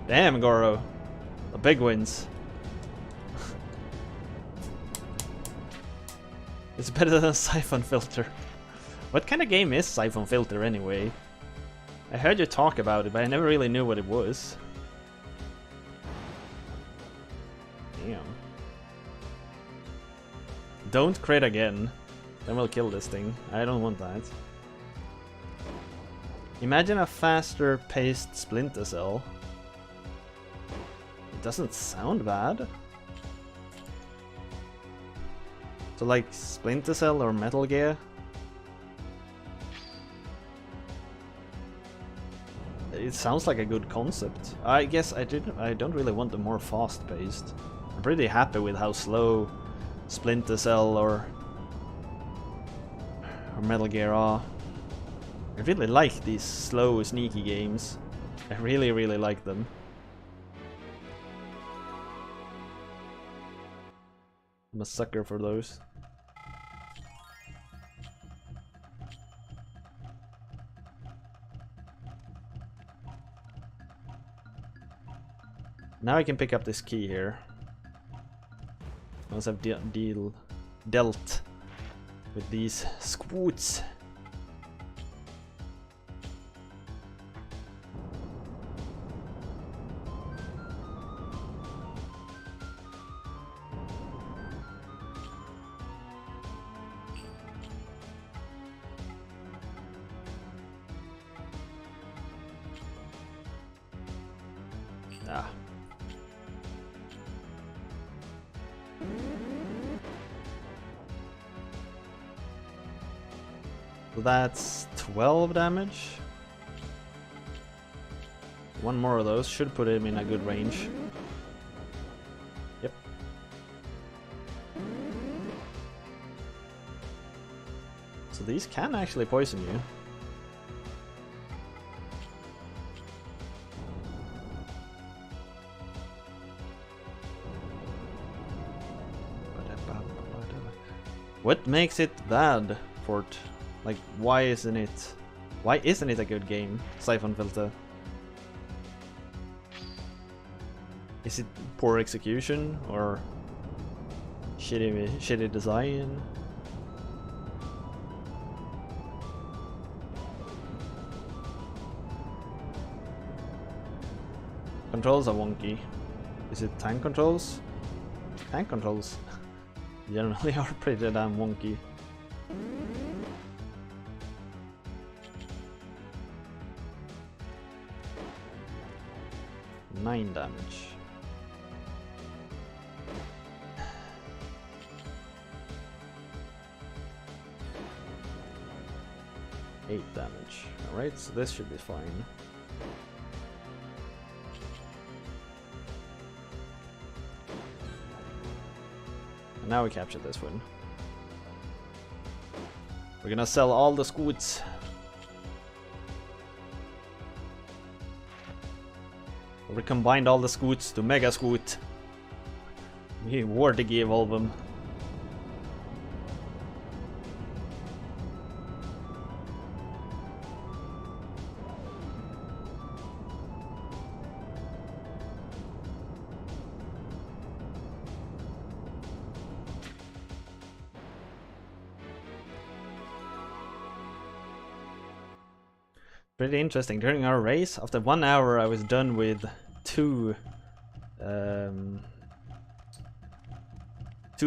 Damn, Goro, the big wins. It's better than Siphon Filter. What kind of game is Siphon Filter anyway? I heard you talk about it, but I never really knew what it was. Damn. Don't crit again. Then we'll kill this thing. I don't want that. Imagine a faster paced Splinter Cell. It doesn't sound bad. So like Splinter Cell or Metal Gear. It sounds like a good concept. I guess I don't really want the more fast paced. I'm pretty happy with how slow Splinter Cell or Metal Gear are. I really like these slow, sneaky games. I really, really like them. I'm a sucker for those. Now I can pick up this key here. Once I've dealt with these squoots. Ah. So that's 12 damage. One more of those should put him in a good range. Yep. So these can actually poison you. What makes it bad, Fort? Like, why isn't it a good game, Siphon Filter? Is it poor execution or shitty design? Controls are wonky. Is it tank controls? Tank controls generally are pretty damn wonky. Nine damage. 8 damage. Alright, so this should be fine. And now we capture this one. We're gonna sell all the scoots. We combined all the scoots to Mega Scoot. We Warthig evolve them. Pretty interesting. During our race, after 1 hour, I was done with two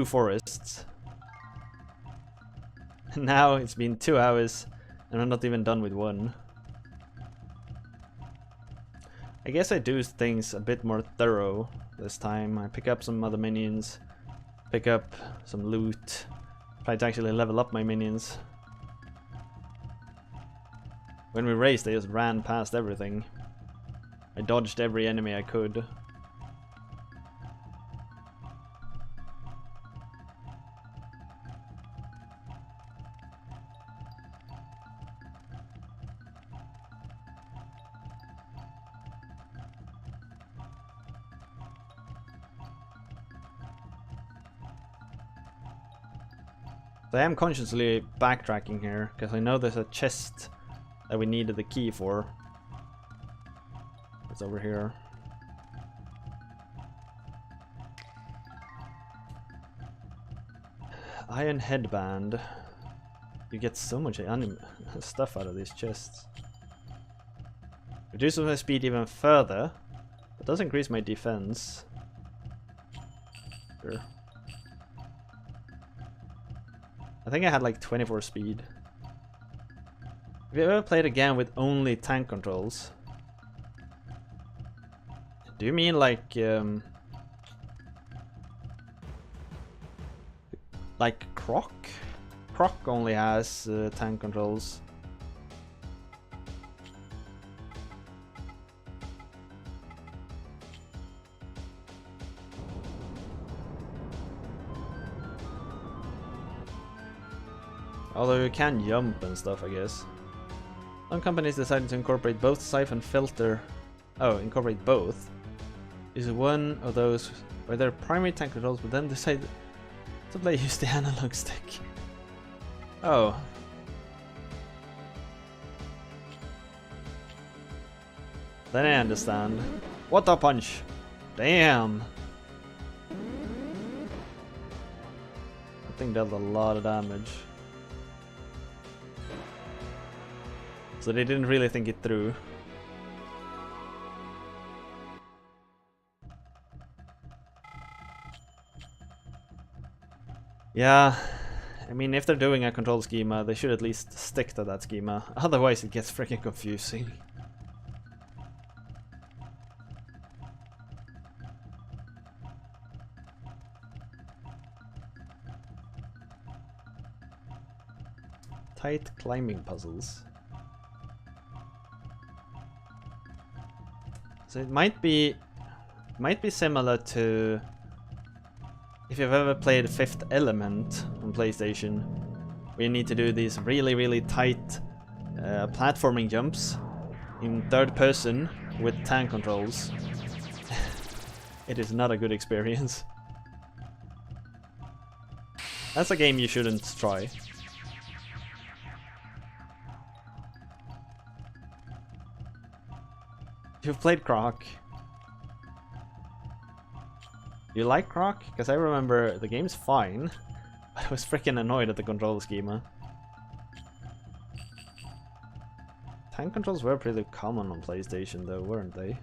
forests. Now it's been 2 hours and I'm not even done with one. I guess I do things a bit more thorough this time. I pick up some other minions, pick up some loot, try to actually level up my minions. When we raced, they just ran past everything. I dodged every enemy I could. So I am consciously backtracking here, because I know there's a chest that we needed the key for. It's over here. Iron headband. You get so much stuff out of these chests. Reduces my speed even further, but does increase my defense. Sure. I think I had like 24 speed. Have you ever played a game with only tank controls? Do you mean like Croc? Croc only has tank controls. Although you can jump and stuff, I guess. Some companies decided to incorporate both siphon filter. Oh, incorporate both. Is one of those where their primary tank controls, but then decide to play use the analog stick. Oh. Then I understand. What a punch! Damn! That thing dealt a lot of damage. So they didn't really think it through. Yeah, I mean, if they're doing a control schema, they should at least stick to that schema. Otherwise it gets freaking confusing. Tight climbing puzzles. So it might be similar to if you've ever played Fifth Element on PlayStation, where you need to do these really tight platforming jumps in third person with tank controls. It is not a good experience. That's a game you shouldn't try. You've played Croc. You like Croc? Because I remember the game's fine, but I was freaking annoyed at the control schema. Tank controls were pretty common on PlayStation though, weren't they?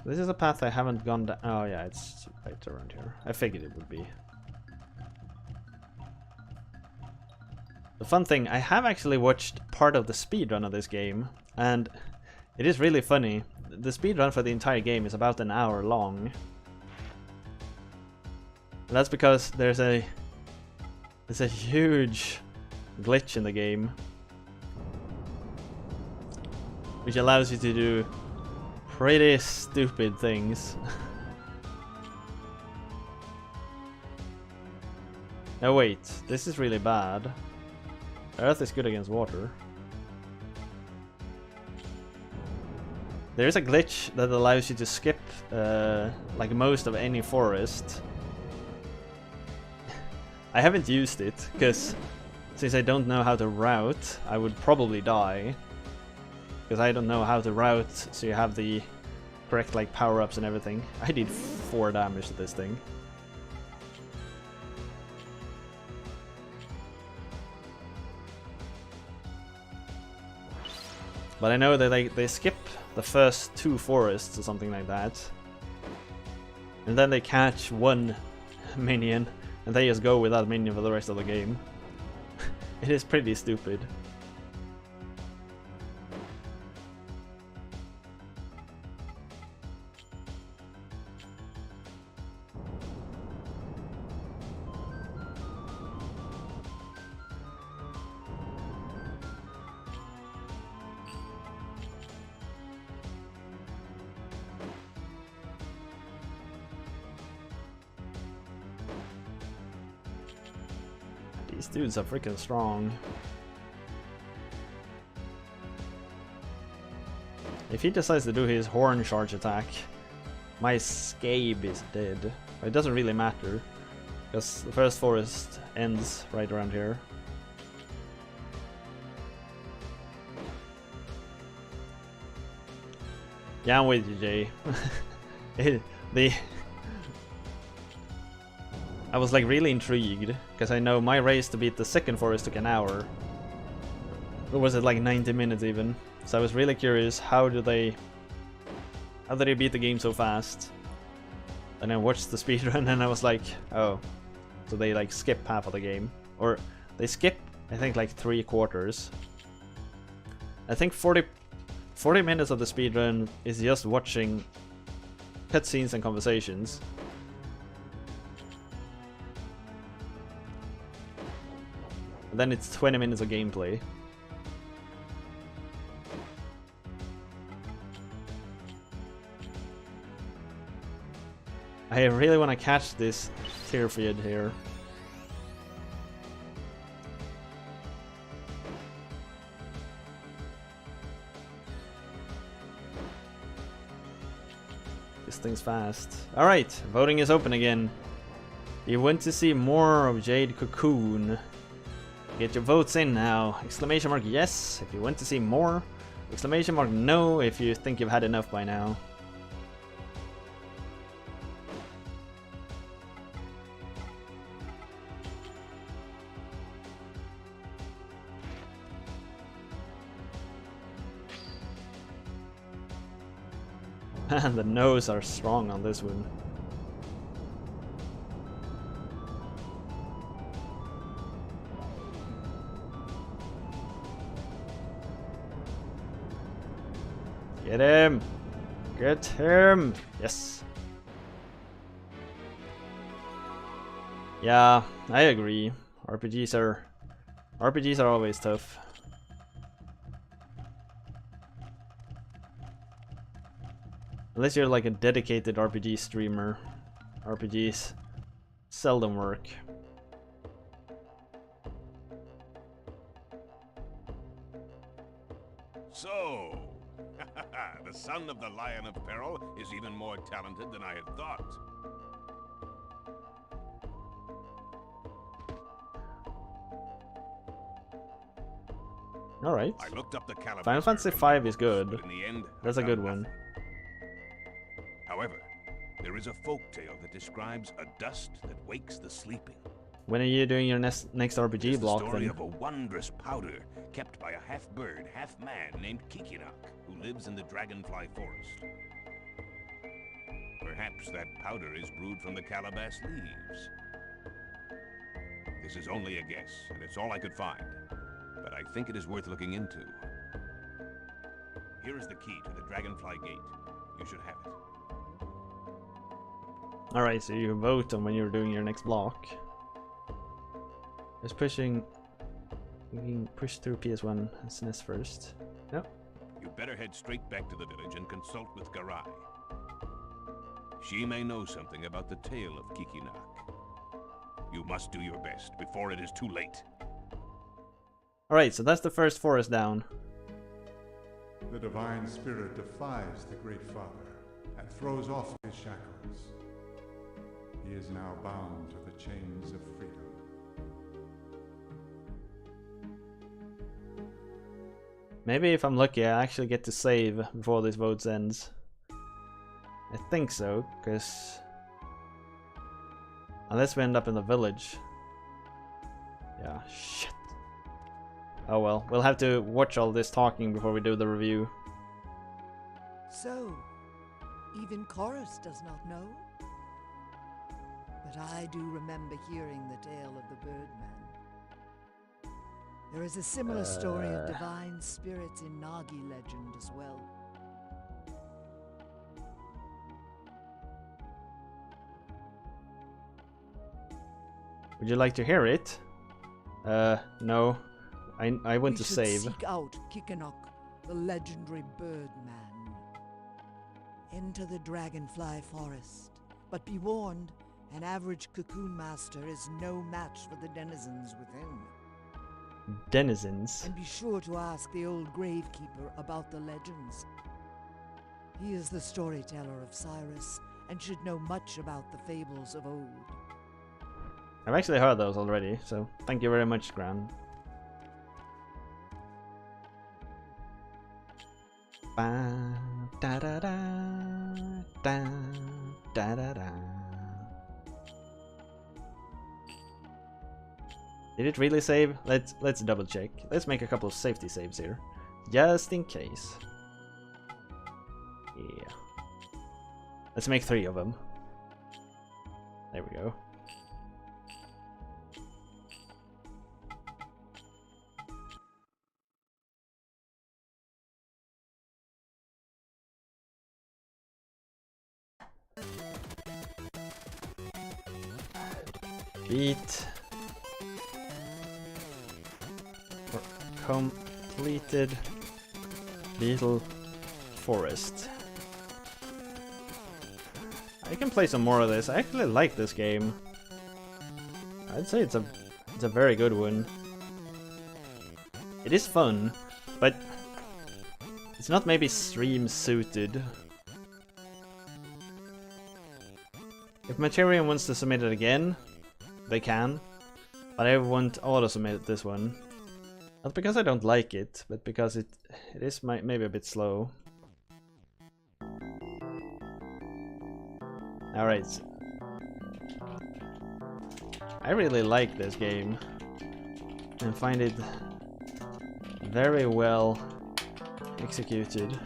This is a path I haven't gone down. Oh yeah, it's right around here. I figured it would be. The fun thing, I have actually watched part of the speedrun of this game, and it is really funny. The speedrun for the entire game is about an hour long. And that's because there's a huge glitch in the game, which allows you to do pretty stupid things. No wait, this is really bad. Earth is good against water. There is a glitch that allows you to skip like most of any forest. I haven't used it, because since I don't know how to route, I would probably die. because I don't know how to route so you have the correct like power-ups and everything. I did 4 damage to this thing. But I know that they skip the first 2 forests or something like that. And then they catch 1 minion and they just go without minion for the rest of the game. It is pretty stupid. These dudes are freaking strong. If he decides to do his horn charge attack, my scabe is dead. It doesn't really matter, because the first forest ends right around here. Yeah, I'm with you, Jay. I was like really intrigued, because I know my race to beat the second forest took an hour. Or was it like 90 minutes even? So I was really curious, how did they beat the game so fast? And I watched the speedrun and I was like, oh, so they like skip half of the game. Or they skip, I think, like 3/4. I think 40 minutes of the speedrun is just watching cutscenes and conversations. And then it's 20 minutes of gameplay. I really want to catch this Tearfield here. This thing's fast. Alright, voting is open again. You want to see more of Jade Cocoon? Get your votes in now. Exclamation mark yes if you want to see more. Exclamation mark no if you think you've had enough by now. And the no's are strong on this one. Get him! Get him! Yes! Yeah, I agree. RPGs are always tough. Unless you're like a dedicated RPG streamer, RPGs seldom work. So, the son of the Lion of Peril is even more talented than I had thought. Alright. I looked up the Final Fantasy V is good. but in the end, That's a good one. However, there is a folk tale that describes a dust that wakes the sleeping. When are you doing your next RPG It's block the story then? of a wondrous powder kept by a half-bird, half-man named Kikinak, who lives in the Dragonfly Forest. Perhaps that powder is brewed from the calabash leaves. This is only a guess, and it's all I could find. But I think it is worth looking into. Here is the key to the Dragonfly Gate. You should have it. Alright, so you vote on when you're doing your next block. Just pushing... You can push through PS1 and SNES first. Yep. You better head straight back to the village and consult with Garai. She may know something about the tale of Kikinak. You must do your best before it is too late. Alright, so that's the first forest down. The divine spirit defies the Great Father and throws off his shackles. He is now bound to the chains of freedom. Maybe if I'm lucky I actually get to save before this vote ends. I think so, because unless we end up in the village. Yeah, shit. Oh well, we'll have to watch all this talking before we do the review. So, even Chorus does not know? But I do remember hearing the tale of the Birdman. There is a similar story of divine spirits in Nagi legend as well. Would you like to hear it? No. I want to save. Seek out Kikanok, the legendary Birdman. Enter the Dragonfly Forest, but be warned, an average Cocoon Master is no match for the denizens within. Denizens? And be sure to ask the old gravekeeper about the legends. He is the storyteller of Cyrus, and should know much about the fables of old. I've actually heard those already, so thank you very much, Gran. Ba, da, da, da, da, da, da, da. Did it really save? Let's double check. Let's make a couple of safety saves here, just in case. Yeah. Let's make 3 of them. There we go. Beat or completed Beetle Forest. I can play some more of this. I actually like this game. I'd say it's a very good one. It is fun, but it's not maybe stream suited. If Materian wants to submit it again, they can, but I won't auto-submit this one. Not because I don't like it, but because it is maybe a bit slow. Alright. I really like this game and find it very well executed.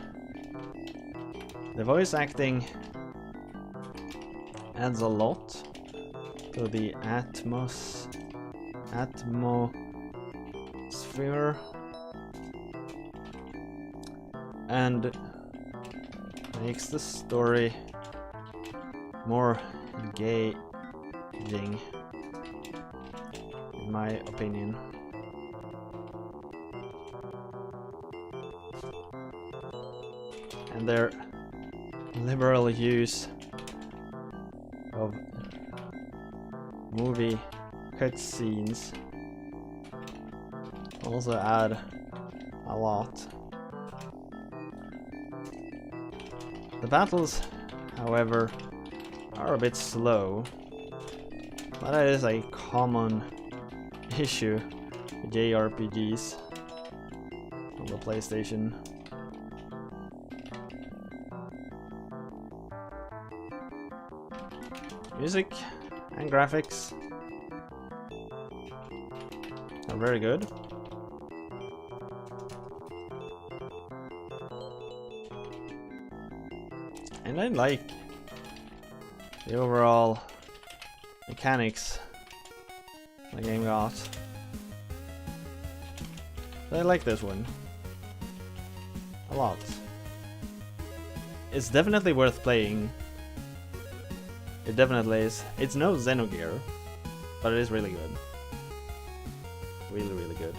The voice acting adds a lot to the atmosphere and makes the story more engaging, in my opinion. And their liberal use of movie cutscenes also add a lot. The battles, however, are a bit slow, but that is a common issue with JRPGs on the PlayStation. Music and graphics are very good. And I like the overall mechanics the game got. I like this one a lot. It's definitely worth playing. It definitely is. It's no Xenogear, but it is really good. Really, really good.